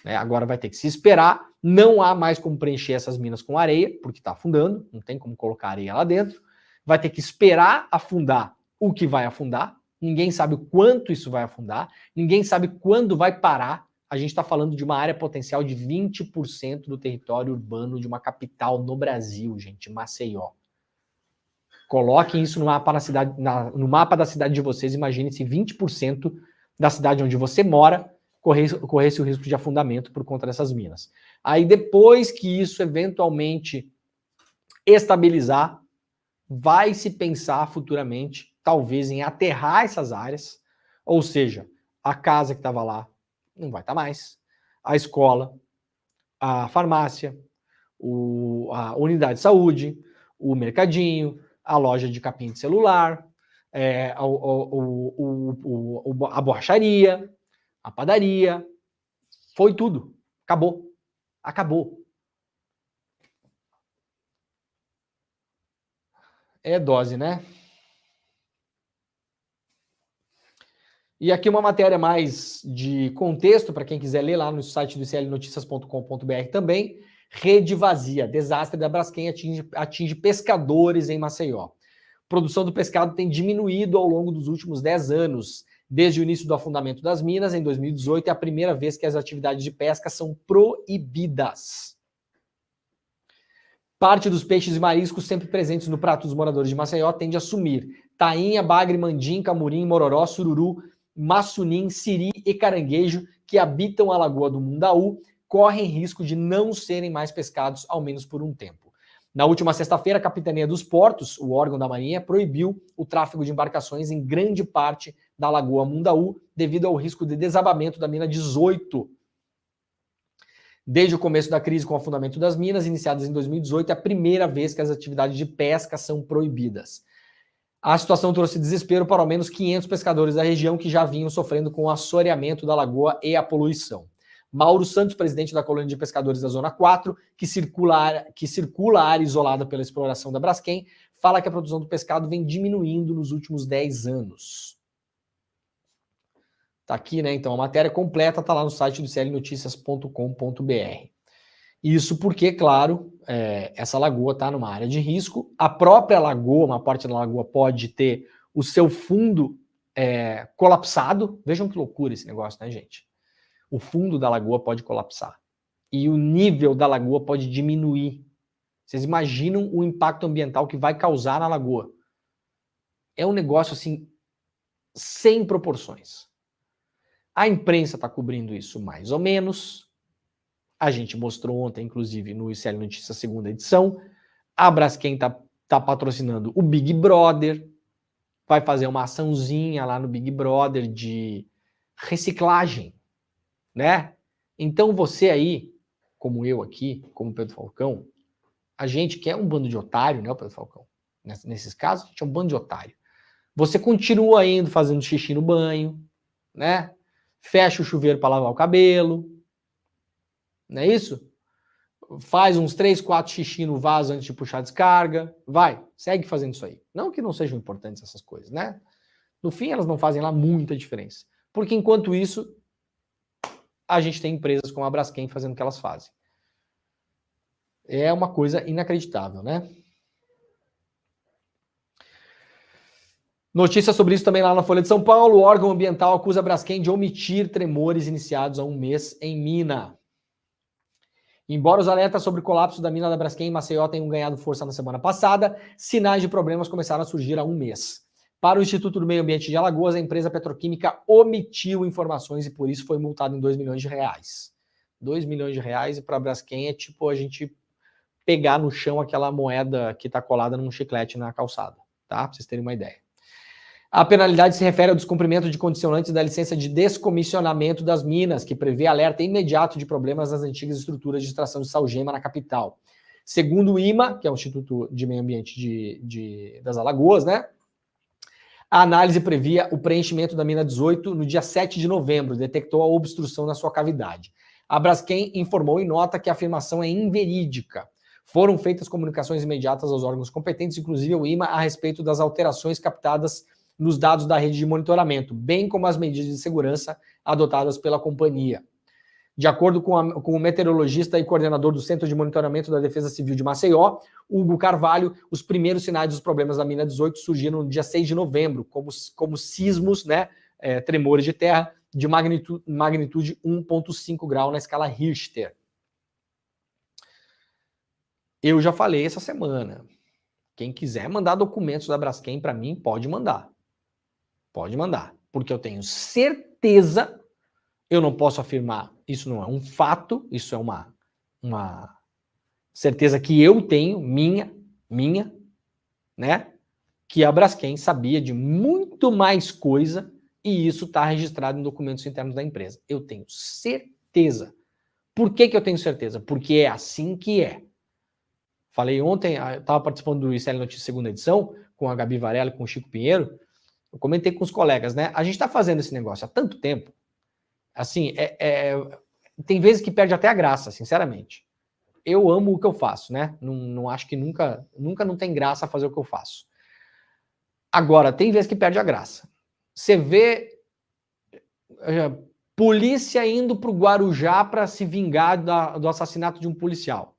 Agora vai ter que se esperar, não há mais como preencher essas minas com areia, porque está afundando, não tem como colocar areia lá dentro, vai ter que esperar afundar o que vai afundar, ninguém sabe o quanto isso vai afundar, ninguém sabe quando vai parar. A gente está falando de uma área potencial de 20% do território urbano de uma capital no Brasil, gente, Maceió. Coloquem isso no mapa, no mapa da cidade de vocês. Imagine se 20% da cidade onde você mora corresse o risco de afundamento por conta dessas minas. Aí depois que isso eventualmente estabilizar, vai se pensar futuramente, talvez, em aterrar essas áreas, ou seja, a casa que estava lá não vai estar mais, a escola, a farmácia, a unidade de saúde, o mercadinho, a loja de capinha de celular, a borracharia, a padaria, foi tudo. Acabou. Acabou. É dose, né? E aqui uma matéria mais de contexto, para quem quiser ler lá no site do iclnoticias.com.br também. Rede vazia. Desastre da Braskem atinge pescadores em Maceió. Produção do pescado tem diminuído ao longo dos últimos 10 anos. Desde o início do afundamento das minas, em 2018, é a primeira vez que as atividades de pesca são proibidas. Parte dos peixes e mariscos sempre presentes no prato dos moradores de Maceió tende a sumir. Tainha, bagre, mandim, camurim, mororó, sururu, massunim, siri e caranguejo que habitam a Lagoa do Mundaú correm risco de não serem mais pescados, ao menos por um tempo. Na última sexta-feira, a Capitania dos Portos, o órgão da Marinha, proibiu o tráfego de embarcações em grande parte da Lagoa Mundaú devido ao risco de desabamento da mina 18. Desde o começo da crise com o afundamento das minas, iniciadas em 2018, é a primeira vez que as atividades de pesca são proibidas. A situação trouxe desespero para ao menos 500 pescadores da região que já vinham sofrendo com o assoreamento da lagoa e a poluição. Mauro Santos, presidente da colônia de pescadores da Zona 4, que circula a área isolada pela exploração da Braskem, fala que a produção do pescado vem diminuindo nos últimos 10 anos. Tá aqui, né? Então a matéria completa tá lá no site do iclnoticias.com.br. Isso porque, claro, essa lagoa está numa área de risco. A própria lagoa, uma parte da lagoa pode ter o seu fundo colapsado. Vejam que loucura esse negócio, né, gente? O fundo da lagoa pode colapsar. E o nível da lagoa pode diminuir. Vocês imaginam o impacto ambiental que vai causar na lagoa? É um negócio, assim, sem proporções. A imprensa está cobrindo isso mais ou menos. A gente mostrou ontem, inclusive, no ICL Notícias, segunda edição. A Braskem tá patrocinando o Big Brother. Vai fazer uma açãozinha lá no Big Brother de reciclagem, né? Então você aí, como eu aqui, como Pedro Falcão, a gente que é um bando de otário, né, Pedro Falcão? Nesses casos, a gente é um bando de otário. Você continua indo fazendo xixi no banho, né? Fecha o chuveiro para lavar o cabelo. Não é isso? Faz uns 3, 4 xixi no vaso antes de puxar a descarga. Vai, segue fazendo isso aí. Não que não sejam importantes essas coisas, né? No fim, elas não fazem lá muita diferença. Porque enquanto isso, a gente tem empresas como a Braskem fazendo o que elas fazem. É uma coisa inacreditável, né? Notícia sobre isso também lá na Folha de São Paulo. O órgão ambiental acusa a Braskem de omitir tremores iniciados há um mês em mina. Embora os alertas sobre o colapso da mina da Braskem em Maceió tenham ganhado força na semana passada, sinais de problemas começaram a surgir há um mês. Para o Instituto do Meio Ambiente de Alagoas, a empresa petroquímica omitiu informações e por isso foi multada em R$2 milhões. R$2 milhões e para a Braskem é tipo a gente pegar no chão aquela moeda que está colada num chiclete na calçada, tá? Para vocês terem uma ideia. A penalidade se refere ao descumprimento de condicionantes da licença de descomissionamento das minas, que prevê alerta imediato de problemas nas antigas estruturas de extração de salgema na capital. Segundo o IMA, que é o Instituto de Meio Ambiente das Alagoas, né? A análise previa o preenchimento da mina 18 no dia 7 de novembro, detectou a obstrução na sua cavidade. A Braskem informou em nota que a afirmação é inverídica. Foram feitas comunicações imediatas aos órgãos competentes, inclusive ao IMA, a respeito das alterações captadas nos dados da rede de monitoramento, bem como as medidas de segurança adotadas pela companhia. De acordo com o meteorologista e coordenador do Centro de Monitoramento da Defesa Civil de Maceió, Hugo Carvalho, os primeiros sinais dos problemas da mina 18 surgiram no dia 6 de novembro, como sismos, né, tremores de terra, de magnitude 1,5 grau na escala Richter. Eu já falei essa semana. Quem quiser mandar documentos da Braskem para mim, pode mandar. Pode mandar. Porque eu tenho certeza, eu não posso afirmar, isso não é um fato, isso é uma certeza que eu tenho, minha, né? Que a Braskem sabia de muito mais coisa e isso está registrado em documentos internos da empresa. Eu tenho certeza. Por que eu tenho certeza? Porque é assim que é. Falei ontem, eu estava participando do ICL Notícias segunda edição, com a Gabi Varela e com o Chico Pinheiro. Eu comentei com os colegas, né? A gente está fazendo esse negócio há tanto tempo. Assim, tem vezes que perde até a graça, sinceramente. Eu amo o que eu faço, né? Não acho que nunca não tem graça fazer o que eu faço. Agora, tem vezes que perde a graça. Você vê polícia indo para o Guarujá para se vingar do assassinato de um policial.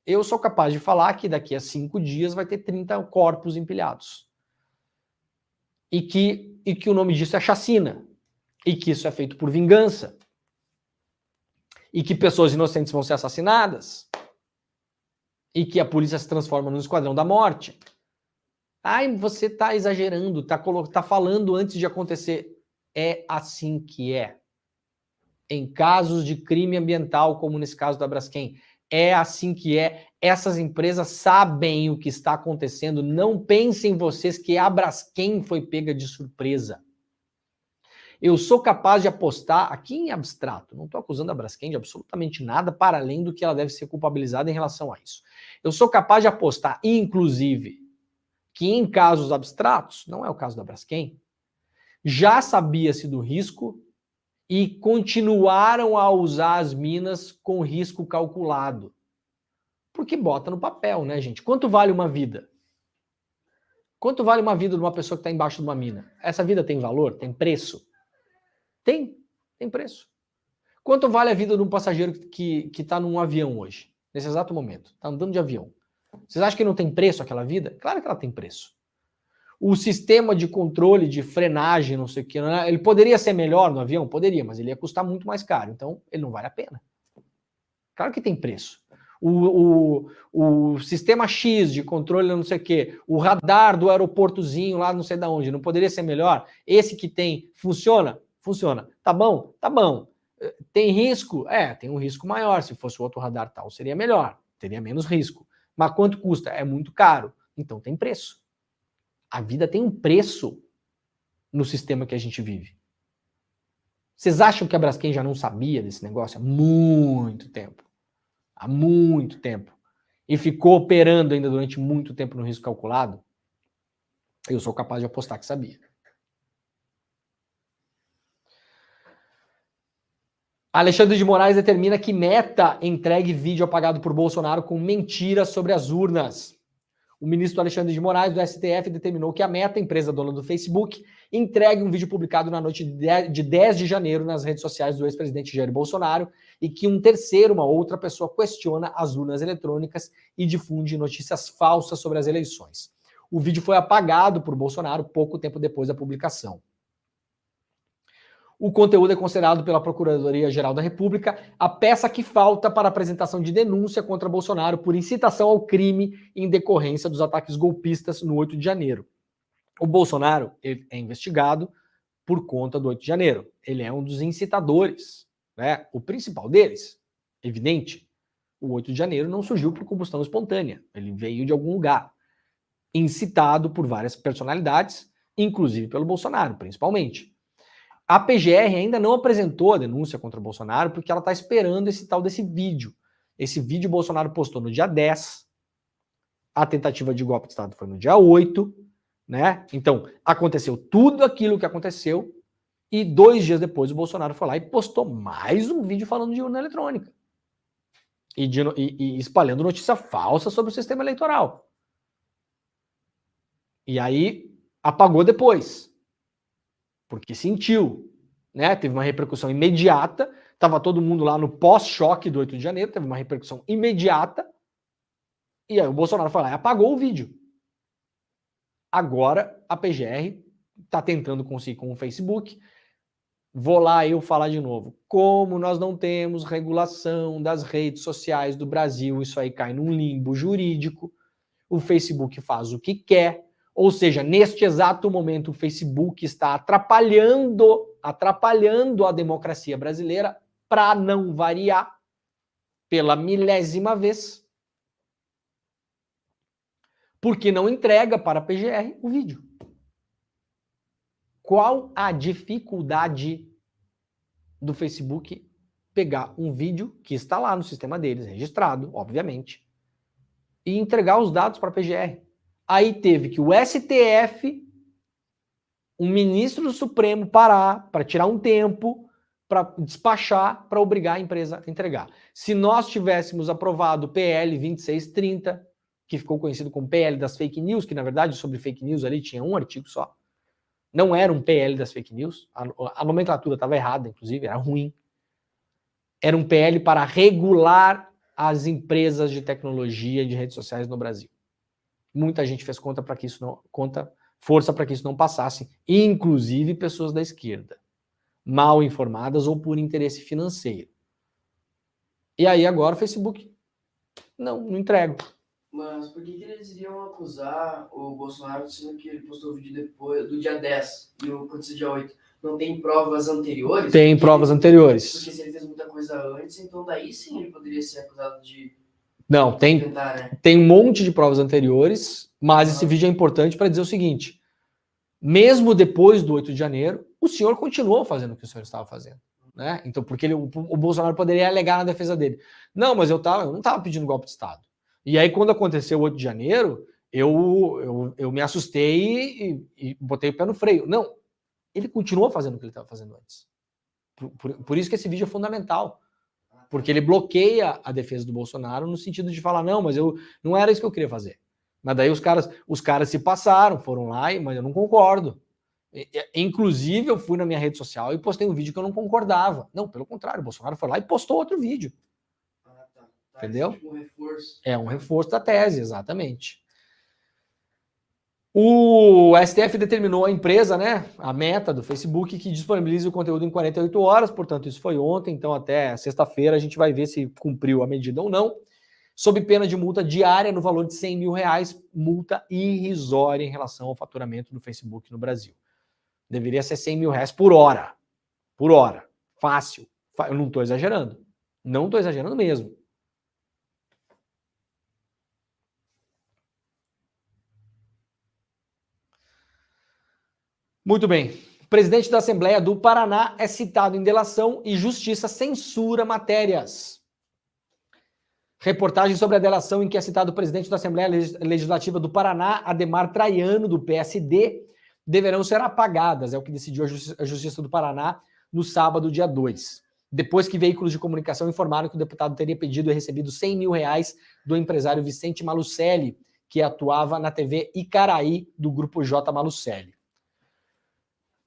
Eu sou capaz de falar que daqui a 5 dias vai ter 30 corpos empilhados. E que o nome disso é chacina. E que isso é feito por vingança. E que pessoas inocentes vão ser assassinadas. E que a polícia se transforma no esquadrão da morte. Ai, você está exagerando, tá falando antes de acontecer. É assim que é. Em casos de crime ambiental, como nesse caso da Braskem, é assim que é. Essas empresas sabem o que está acontecendo. Não pensem vocês que a Braskem foi pega de surpresa. Eu sou capaz de apostar, aqui em abstrato, não estou acusando a Braskem de absolutamente nada, para além do que ela deve ser culpabilizada em relação a isso. Eu sou capaz de apostar, inclusive, que em casos abstratos, não é o caso da Braskem, já sabia-se do risco e continuaram a usar as minas com risco calculado. Porque bota no papel, né, gente? Quanto vale uma vida? Quanto vale uma vida de uma pessoa que está embaixo de uma mina? Essa vida tem valor? Tem preço? Tem preço. Quanto vale a vida de um passageiro que está num avião hoje, nesse exato momento? Está andando de avião. Vocês acham que não tem preço aquela vida? Claro que ela tem preço. O sistema de controle, de frenagem, não sei o que, ele poderia ser melhor no avião? Poderia, mas ele ia custar muito mais caro. Então, ele não vale a pena. Claro que tem preço. O sistema X de controle, não sei o que, o radar do aeroportozinho lá, não sei de onde, não poderia ser melhor? Esse que tem, funciona? Funciona. Tá bom? Tá bom. Tem risco? Tem um risco maior. Se fosse o outro radar tal, seria melhor. Teria menos risco. Mas quanto custa? É muito caro. Então tem preço. A vida tem um preço no sistema que a gente vive. Vocês acham que a Braskem já não sabia desse negócio há muito tempo? Há muito tempo. E ficou operando ainda durante muito tempo no risco calculado? Eu sou capaz de apostar que sabia. Alexandre de Moraes determina que Meta entregue vídeo apagado por Bolsonaro com mentiras sobre as urnas. O ministro Alexandre de Moraes, do STF, determinou que a Meta, empresa dona do Facebook, entregue um vídeo publicado na noite de 10 de janeiro nas redes sociais do ex-presidente Jair Bolsonaro e que uma outra pessoa, questiona as urnas eletrônicas e difunde notícias falsas sobre as eleições. O vídeo foi apagado por Bolsonaro pouco tempo depois da publicação. O conteúdo é considerado pela Procuradoria-Geral da República a peça que falta para a apresentação de denúncia contra Bolsonaro por incitação ao crime em decorrência dos ataques golpistas no 8 de janeiro. O Bolsonaro ele é investigado por conta do 8 de janeiro. Ele é um dos incitadores, né? O principal deles, evidente. O 8 de janeiro não surgiu por combustão espontânea. Ele veio de algum lugar. Incitado por várias personalidades, inclusive pelo Bolsonaro, principalmente. A PGR ainda não apresentou a denúncia contra o Bolsonaro porque ela está esperando esse tal desse vídeo. Esse vídeo o Bolsonaro postou no dia 10, a tentativa de golpe de Estado foi no dia 8, né? Então, aconteceu tudo aquilo que aconteceu e 2 dias depois o Bolsonaro foi lá e postou mais um vídeo falando de urna eletrônica e espalhando notícia falsa sobre o sistema eleitoral. E aí, apagou depois. Porque sentiu, né? Teve uma repercussão imediata, estava todo mundo lá no pós-choque do 8 de janeiro, teve uma repercussão imediata, e aí o Bolsonaro foi lá e apagou o vídeo. Agora a PGR está tentando conseguir com o Facebook. Vou lá eu falar de novo. Como nós não temos regulação das redes sociais do Brasil, isso aí cai num limbo jurídico. o Facebook faz o que quer, ou seja, neste exato momento o Facebook está atrapalhando a democracia brasileira, para não variar, pela milésima vez, porque não entrega para a PGR o vídeo. Qual a dificuldade do Facebook pegar um vídeo que está lá no sistema deles, registrado, obviamente, e entregar os dados para a PGR? Aí teve que o STF, um ministro do Supremo, parar para tirar um tempo para despachar, para obrigar a empresa a entregar. Se nós tivéssemos aprovado o PL 2630, que ficou conhecido como PL das fake news, que na verdade sobre fake news ali tinha um artigo só, não era um PL das fake news, a nomenclatura estava errada, inclusive, era ruim. Era um PL para regular as empresas de tecnologia e de redes sociais no Brasil. Muita gente fez força para que isso não passasse, inclusive pessoas da esquerda, mal informadas ou por interesse financeiro. E aí agora o Facebook não entrega. Mas por que eles iriam acusar o Bolsonaro sendo que ele postou o vídeo depois do dia 10 e o aconteceu dia 8? Não tem provas anteriores? Tem provas anteriores. Porque se ele fez muita coisa antes, então daí sim ele poderia ser acusado de Não, tentar, né? tem um monte de provas anteriores, mas esse vídeo é importante para dizer o seguinte: mesmo depois do 8 de janeiro, o senhor continuou fazendo o que o senhor estava fazendo. Né? Então, porque o Bolsonaro poderia alegar na defesa dele. Não, mas eu não estava pedindo golpe de Estado. E aí, quando aconteceu o 8 de janeiro, eu me assustei e botei o pé no freio. Não, ele continuou fazendo o que ele estava fazendo antes. Por isso que esse vídeo é fundamental. Porque ele bloqueia a defesa do Bolsonaro no sentido de falar, não, mas não era isso que eu queria fazer. Mas daí os caras se passaram, foram lá, mas eu não concordo. Inclusive, eu fui na minha rede social e postei um vídeo que eu não concordava. Não, pelo contrário, o Bolsonaro foi lá e postou outro vídeo. Entendeu? Tipo um reforço. É um reforço da tese, exatamente. O STF determinou a empresa, né, a Meta do Facebook, que disponibilize o conteúdo em 48 horas, portanto isso foi ontem, então até sexta-feira a gente vai ver se cumpriu a medida ou não, sob pena de multa diária no valor de R$100 mil, multa irrisória em relação ao faturamento do Facebook no Brasil. Deveria ser R$100 mil por hora. Por hora. Fácil. Eu não estou exagerando. Não estou exagerando mesmo. Muito bem. O presidente da Assembleia do Paraná é citado em delação e justiça censura matérias. Reportagem sobre a delação em que é citado o presidente da Assembleia Legislativa do Paraná, Ademar Traiano, do PSD, deverão ser apagadas, é o que decidiu a Justiça do Paraná no sábado, dia 2. Depois que veículos de comunicação informaram que o deputado teria pedido e recebido R$100 mil do empresário Vicente Malucelli, que atuava na TV Icaraí, do grupo J. Malucelli.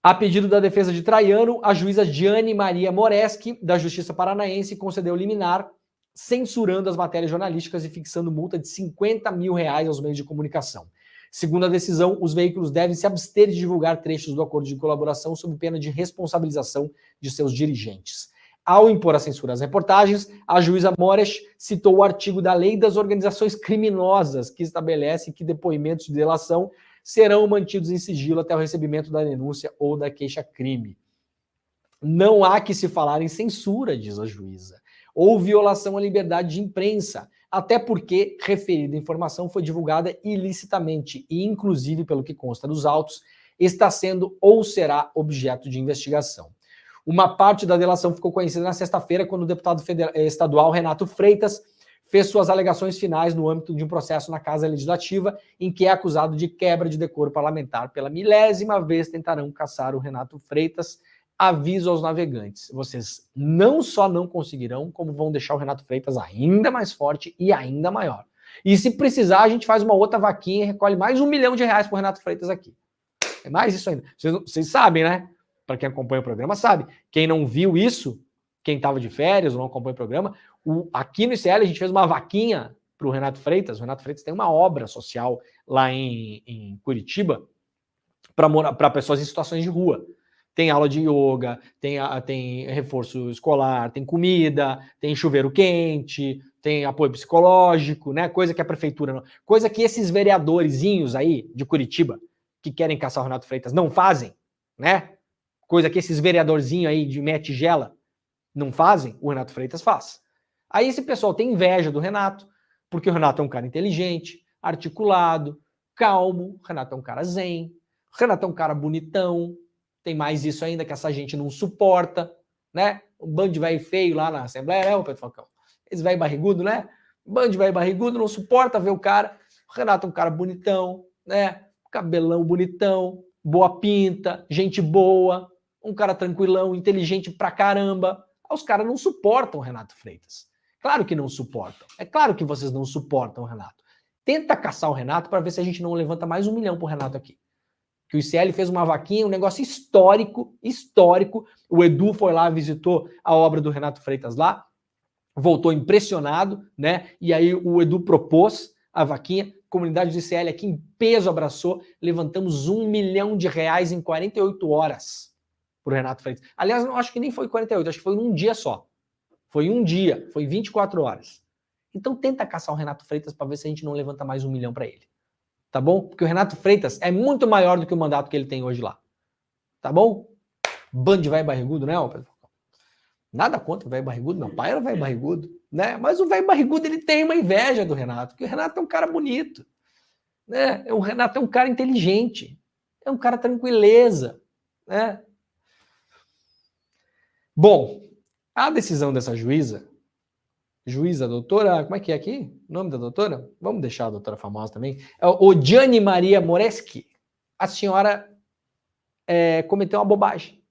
A pedido da defesa de Traiano, a juíza Diane Maria Moreschi, da Justiça Paranaense, concedeu liminar, censurando as matérias jornalísticas e fixando multa de R$50 mil aos meios de comunicação. Segundo a decisão, os veículos devem se abster de divulgar trechos do acordo de colaboração sob pena de responsabilização de seus dirigentes. Ao impor a censura às reportagens, a juíza Moreschi citou o artigo da Lei das Organizações Criminosas, que estabelece que depoimentos de delação serão mantidos em sigilo até o recebimento da denúncia ou da queixa-crime. Não há que se falar em censura, diz a juíza, ou violação à liberdade de imprensa, até porque referida informação foi divulgada ilicitamente e, inclusive, pelo que consta dos autos, está sendo ou será objeto de investigação. Uma parte da delação ficou conhecida na sexta-feira, quando o deputado estadual Renato Freitas fez suas alegações finais no âmbito de um processo na Casa Legislativa, em que é acusado de quebra de decoro parlamentar. Pela milésima vez tentarão caçar o Renato Freitas. Aviso aos navegantes: vocês não só não conseguirão, como vão deixar o Renato Freitas ainda mais forte e ainda maior. E se precisar, a gente faz uma outra vaquinha e recolhe mais R$1 milhão para o Renato Freitas aqui. É mais isso ainda. Vocês sabem, né? Para quem acompanha o programa sabe. Quem não viu isso, quem estava de férias ou não acompanha o programa, aqui no ICL a gente fez uma vaquinha para o Renato Freitas. O Renato Freitas tem uma obra social lá em Curitiba para pessoas em situações de rua. Tem aula de yoga, tem reforço escolar, tem comida, tem chuveiro quente, tem apoio psicológico, né? Coisa que a prefeitura não... Coisa que esses vereadorzinhos aí de Curitiba que querem caçar o Renato Freitas não fazem, né? Coisa que esses vereadorzinhos aí de meia tigela não fazem, o Renato Freitas faz. Aí esse pessoal tem inveja do Renato, porque o Renato é um cara inteligente, articulado, calmo, o Renato é um cara zen, o Renato é um cara bonitão, tem mais isso ainda que essa gente não suporta, né? Um bando de velho feio lá na Assembleia, né, o Pedro Falcão? Esse velho barrigudo, né? Um bando de velho barrigudo não suporta ver o cara. O Renato é um cara bonitão, né? Cabelão bonitão, boa pinta, gente boa, um cara tranquilão, inteligente pra caramba. Os caras não suportam o Renato Freitas. Claro que não suportam. É claro que vocês não suportam o Renato. Tenta caçar o Renato para ver se a gente não levanta mais 1 milhão pro Renato aqui. Que o ICL fez uma vaquinha, um negócio histórico. O Edu foi lá, visitou a obra do Renato Freitas lá, voltou impressionado, né? E aí o Edu propôs a vaquinha, a comunidade do ICL aqui em peso abraçou, levantamos R$1 milhão em 48 horas pro Renato Freitas. Aliás, não acho que nem foi 48, acho que foi um dia só. Foi um dia, foi 24 horas. Então tenta caçar o Renato Freitas para ver se a gente não levanta mais 1 milhão para ele. Tá bom? Porque o Renato Freitas é muito maior do que o mandato que ele tem hoje lá. Tá bom? Bando de velho barrigudo, né, Pedro? Nada contra o velho barrigudo, meu pai era velho barrigudo, né? Mas o velho barrigudo, ele tem uma inveja do Renato, porque o Renato é um cara bonito, né? O Renato é um cara inteligente, é um cara tranquileza, né? Bom, a decisão dessa juíza, doutora, como é que é aqui? O nome da doutora? Vamos deixar a doutora famosa também. É o Gianni Maria Moreschi. A senhora cometeu uma bobagem.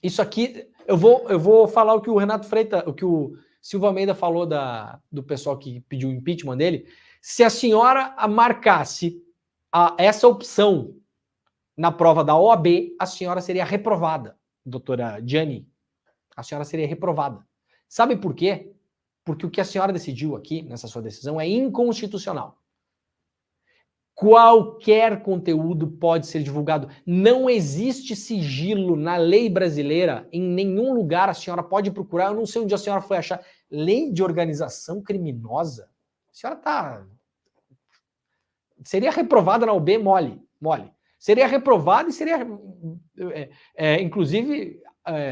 Isso aqui, eu vou falar o que o Renato Freitas, o que o Silva Almeida falou do pessoal que pediu o impeachment dele. Se a senhora marcasse essa opção na prova da OAB, a senhora seria reprovada, doutora Gianni. A senhora seria reprovada. Sabe por quê? Porque o que a senhora decidiu aqui, nessa sua decisão, é inconstitucional. Qualquer conteúdo pode ser divulgado. Não existe sigilo na lei brasileira, em nenhum lugar a senhora pode procurar. Eu não sei onde a senhora foi achar. Lei de organização criminosa? A senhora tá... Seria reprovada na OAB mole. Seria reprovada e seria, inclusive,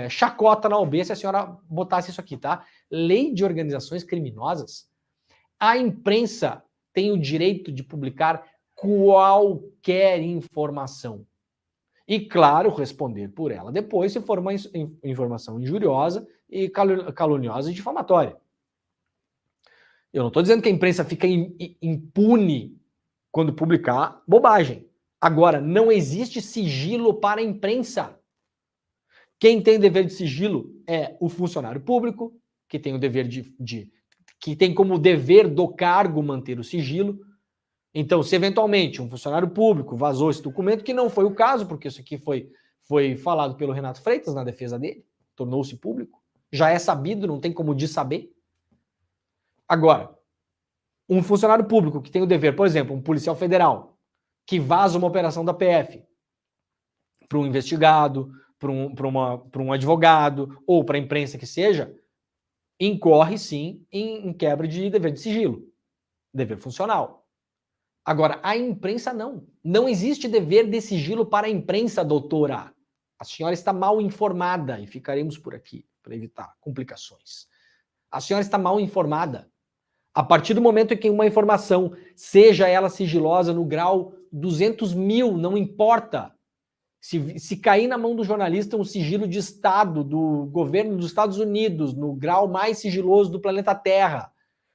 chacota na OAB se a senhora botasse isso aqui, tá? Lei de organizações criminosas. A imprensa tem o direito de publicar qualquer informação. E, claro, responder por ela depois se for uma informação injuriosa e caluniosa e difamatória. Eu não estou dizendo que a imprensa fica impune quando publicar bobagem. Agora, não existe sigilo para a imprensa. Quem tem dever de sigilo é o funcionário público, que tem o dever que tem como dever do cargo manter o sigilo. Então, se eventualmente um funcionário público vazou esse documento, que não foi o caso, porque isso aqui foi falado pelo Renato Freitas na defesa dele, tornou-se público, já é sabido, não tem como saber. Agora, um funcionário público que tem o dever, por exemplo, um policial federal, que vaza uma operação da PF para um investigado, para um advogado ou para a imprensa que seja, incorre sim em quebra de dever de sigilo, dever funcional. Agora, a imprensa não. Não existe dever de sigilo para a imprensa, doutora. A senhora está mal informada e ficaremos por aqui para evitar complicações. A senhora está mal informada. A partir do momento em que uma informação, seja ela sigilosa no grau 200.000, não importa. Se cair na mão do jornalista um sigilo de Estado, do governo dos Estados Unidos, no grau mais sigiloso do planeta Terra,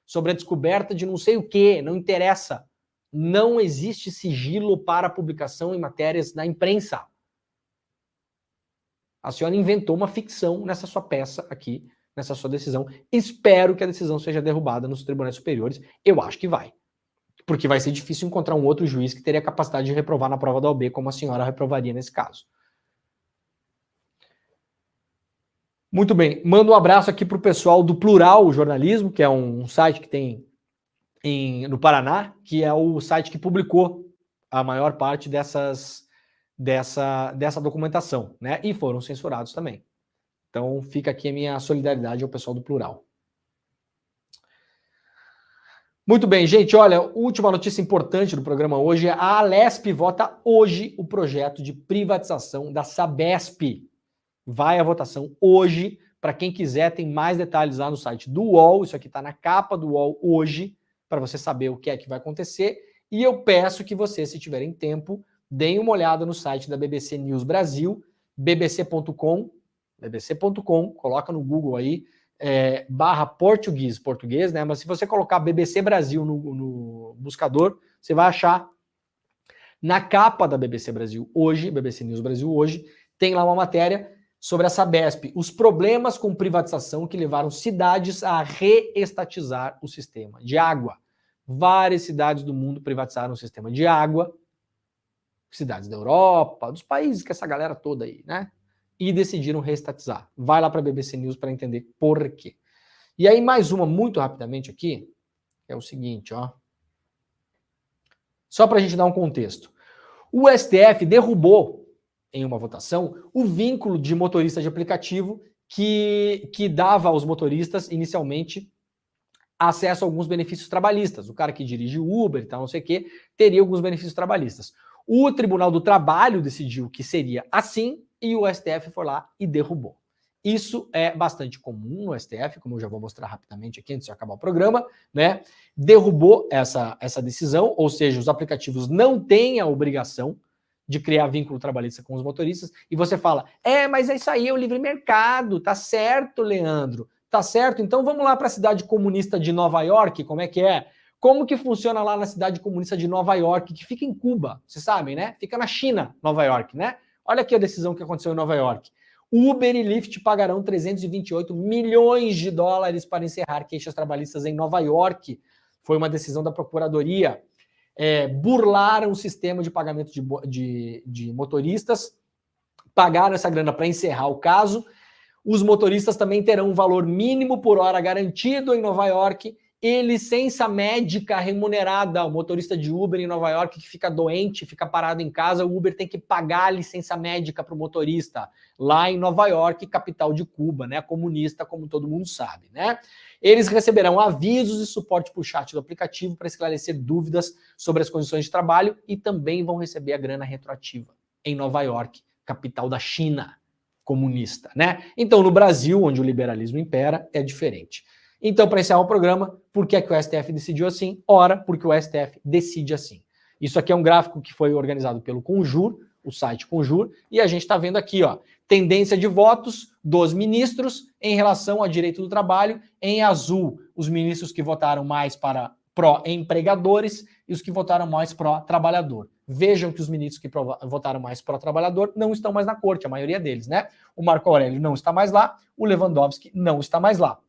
sobre a descoberta de não sei o quê, não interessa. Não existe sigilo para publicação em matérias na imprensa. A senhora inventou uma ficção nessa sua peça aqui, nessa sua decisão. Espero que a decisão seja derrubada nos tribunais superiores. Eu acho que vai. Porque vai ser difícil encontrar um outro juiz que teria capacidade de reprovar na prova da OAB como a senhora reprovaria nesse caso. Muito bem. Mando um abraço aqui para o pessoal do Plural Jornalismo, que é um site que tem no Paraná, que é o site que publicou a maior parte dessa documentação, né? E foram censurados também. Então fica aqui a minha solidariedade ao pessoal do Plural. Muito bem, gente, olha, última notícia importante do programa hoje, a Alesp vota hoje o projeto de privatização da Sabesp. Vai à votação hoje, para quem quiser, tem mais detalhes lá no site do UOL, isso aqui está na capa do UOL hoje, para você saber o que é que vai acontecer, e eu peço que vocês, se tiverem tempo, deem uma olhada no site da BBC News Brasil, bbc.com, coloca no Google aí, / português, né? Mas se você colocar BBC Brasil no buscador, você vai achar na capa da BBC Brasil hoje, BBC News Brasil hoje, tem lá uma matéria sobre a Sabesp, os problemas com privatização que levaram cidades a reestatizar o sistema de água. Várias cidades do mundo privatizaram o sistema de água, cidades da Europa, dos países que essa galera toda aí, né? E decidiram reestatizar. Vai lá para a BBC News para entender por quê. E aí mais uma muito rapidamente aqui, é o seguinte, ó. Só para a gente dar um contexto. O STF derrubou em uma votação o vínculo de motorista de aplicativo que dava aos motoristas inicialmente acesso a alguns benefícios trabalhistas. O cara que dirige Uber e tal, não sei o quê, teria alguns benefícios trabalhistas. O Tribunal do Trabalho decidiu que seria assim e o STF foi lá e derrubou. Isso é bastante comum no STF, como eu já vou mostrar rapidamente aqui antes de acabar o programa, né? Derrubou essa decisão, ou seja, os aplicativos não têm a obrigação de criar vínculo trabalhista com os motoristas, e você fala, mas isso aí é o livre mercado, tá certo, Leandro, tá certo, então vamos lá para a cidade comunista de Nova York, como é que é? Como que funciona lá na cidade comunista de Nova York, que fica em Cuba, vocês sabem, né? Fica na China, Nova York, né? Olha aqui a decisão que aconteceu em Nova York. Uber e Lyft pagarão 328 milhões de dólares para encerrar queixas trabalhistas em Nova York. Foi uma decisão da Procuradoria. Burlaram o sistema de pagamento de motoristas, pagaram essa grana para encerrar o caso. Os motoristas também terão um valor mínimo por hora garantido em Nova York e licença médica remunerada. O motorista de Uber em Nova York que fica doente, fica parado em casa, o Uber tem que pagar a licença médica para o motorista. Lá em Nova York, capital de Cuba, né? Comunista, como todo mundo sabe, né? Eles receberão avisos e suporte por chat do aplicativo para esclarecer dúvidas sobre as condições de trabalho e também vão receber a grana retroativa em Nova York, capital da China comunista, né? Então, no Brasil, onde o liberalismo impera, é diferente. Então, para encerrar o programa, por que é que o STF decidiu assim? Ora, porque o STF decide assim. Isso aqui é um gráfico que foi organizado pelo Conjur, o site Conjur, e a gente está vendo aqui, ó, tendência de votos dos ministros em relação ao direito do trabalho. Em azul, os ministros que votaram mais para pró-empregadores e os que votaram mais pró-trabalhador. Vejam que os ministros que votaram mais pró-trabalhador não estão mais na corte, a maioria deles, né? O Marco Aurélio não está mais lá, o Lewandowski não está mais lá.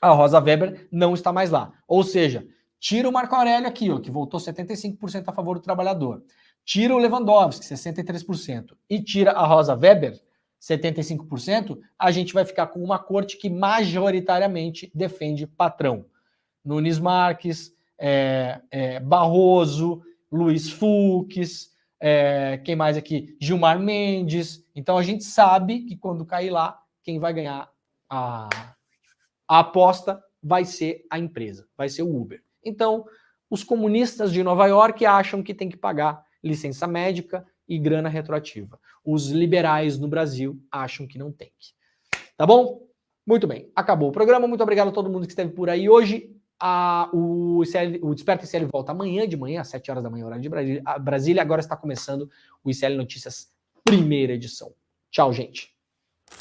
A Rosa Weber não está mais lá. Ou seja, tira o Marco Aurélio aqui, ó, que voltou 75% a favor do trabalhador. Tira o Lewandowski, 63%. E tira a Rosa Weber, 75%, a gente vai ficar com uma corte que majoritariamente defende patrão. Nunes Marques, Barroso, Luiz Fux, quem mais aqui? Gilmar Mendes. Então a gente sabe que quando cair lá, quem vai ganhar a aposta vai ser a empresa, vai ser o Uber. Então, os comunistas de Nova York acham que tem que pagar licença médica e grana retroativa. Os liberais no Brasil acham que não tem que. Tá bom? Muito bem. Acabou o programa. Muito obrigado a todo mundo que esteve por aí hoje. O Desperta ICL volta amanhã de manhã, às 7 horas da manhã, horário de Brasília. Agora está começando o ICL Notícias, primeira edição. Tchau, gente.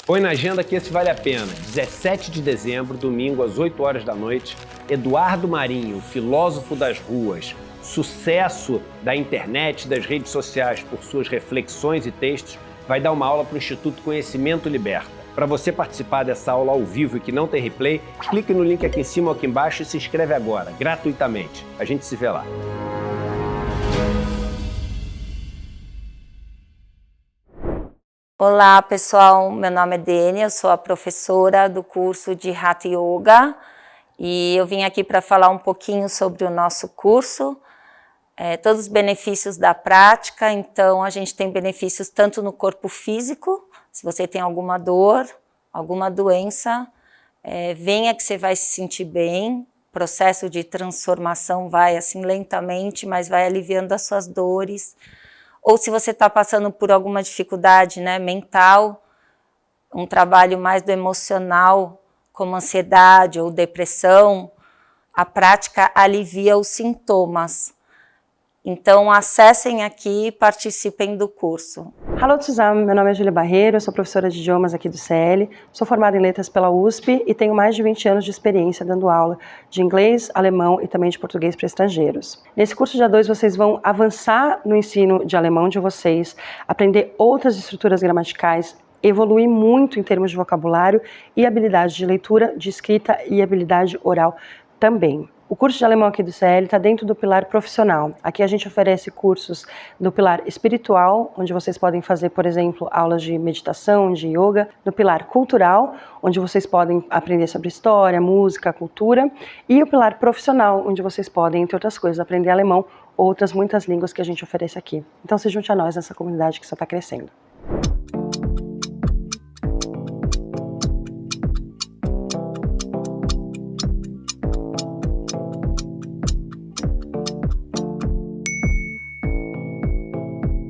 Põe na agenda que esse vale a pena. 17 de dezembro, domingo, às 8 horas da noite, Eduardo Marinho, filósofo das ruas, sucesso da internet, das redes sociais por suas reflexões e textos, vai dar uma aula para o Instituto Conhecimento Liberta. Para você participar dessa aula ao vivo e que não tem replay, clique no link aqui em cima ou aqui embaixo e se inscreve agora, gratuitamente. A gente se vê lá. Olá pessoal, meu nome é Deni, eu sou a professora do curso de Hatha Yoga e eu vim aqui para falar um pouquinho sobre o nosso curso, todos os benefícios da prática. Então a gente tem benefícios tanto no corpo físico, se você tem alguma dor, alguma doença, venha que você vai se sentir bem, processo de transformação vai assim lentamente, mas vai aliviando as suas dores. Ou se você está passando por alguma dificuldade, né, mental, um trabalho mais do emocional, como ansiedade ou depressão, a prática alivia os sintomas. Então, acessem aqui e participem do curso. Hallo zusammen, meu nome é Júlia Barreiro, eu sou professora de idiomas aqui do CL, sou formada em letras pela USP e tenho mais de 20 anos de experiência dando aula de inglês, alemão e também de português para estrangeiros. Nesse curso de A2 vocês vão avançar no ensino de alemão de vocês, aprender outras estruturas gramaticais, evoluir muito em termos de vocabulário e habilidade de leitura, de escrita e habilidade oral também. O curso de alemão aqui do CL está dentro do pilar profissional. Aqui a gente oferece cursos do pilar espiritual, onde vocês podem fazer, por exemplo, aulas de meditação, de yoga. No pilar cultural, onde vocês podem aprender sobre história, música, cultura. E o pilar profissional, onde vocês podem, entre outras coisas, aprender alemão ou outras muitas línguas que a gente oferece aqui. Então se junte a nós nessa comunidade que só está crescendo.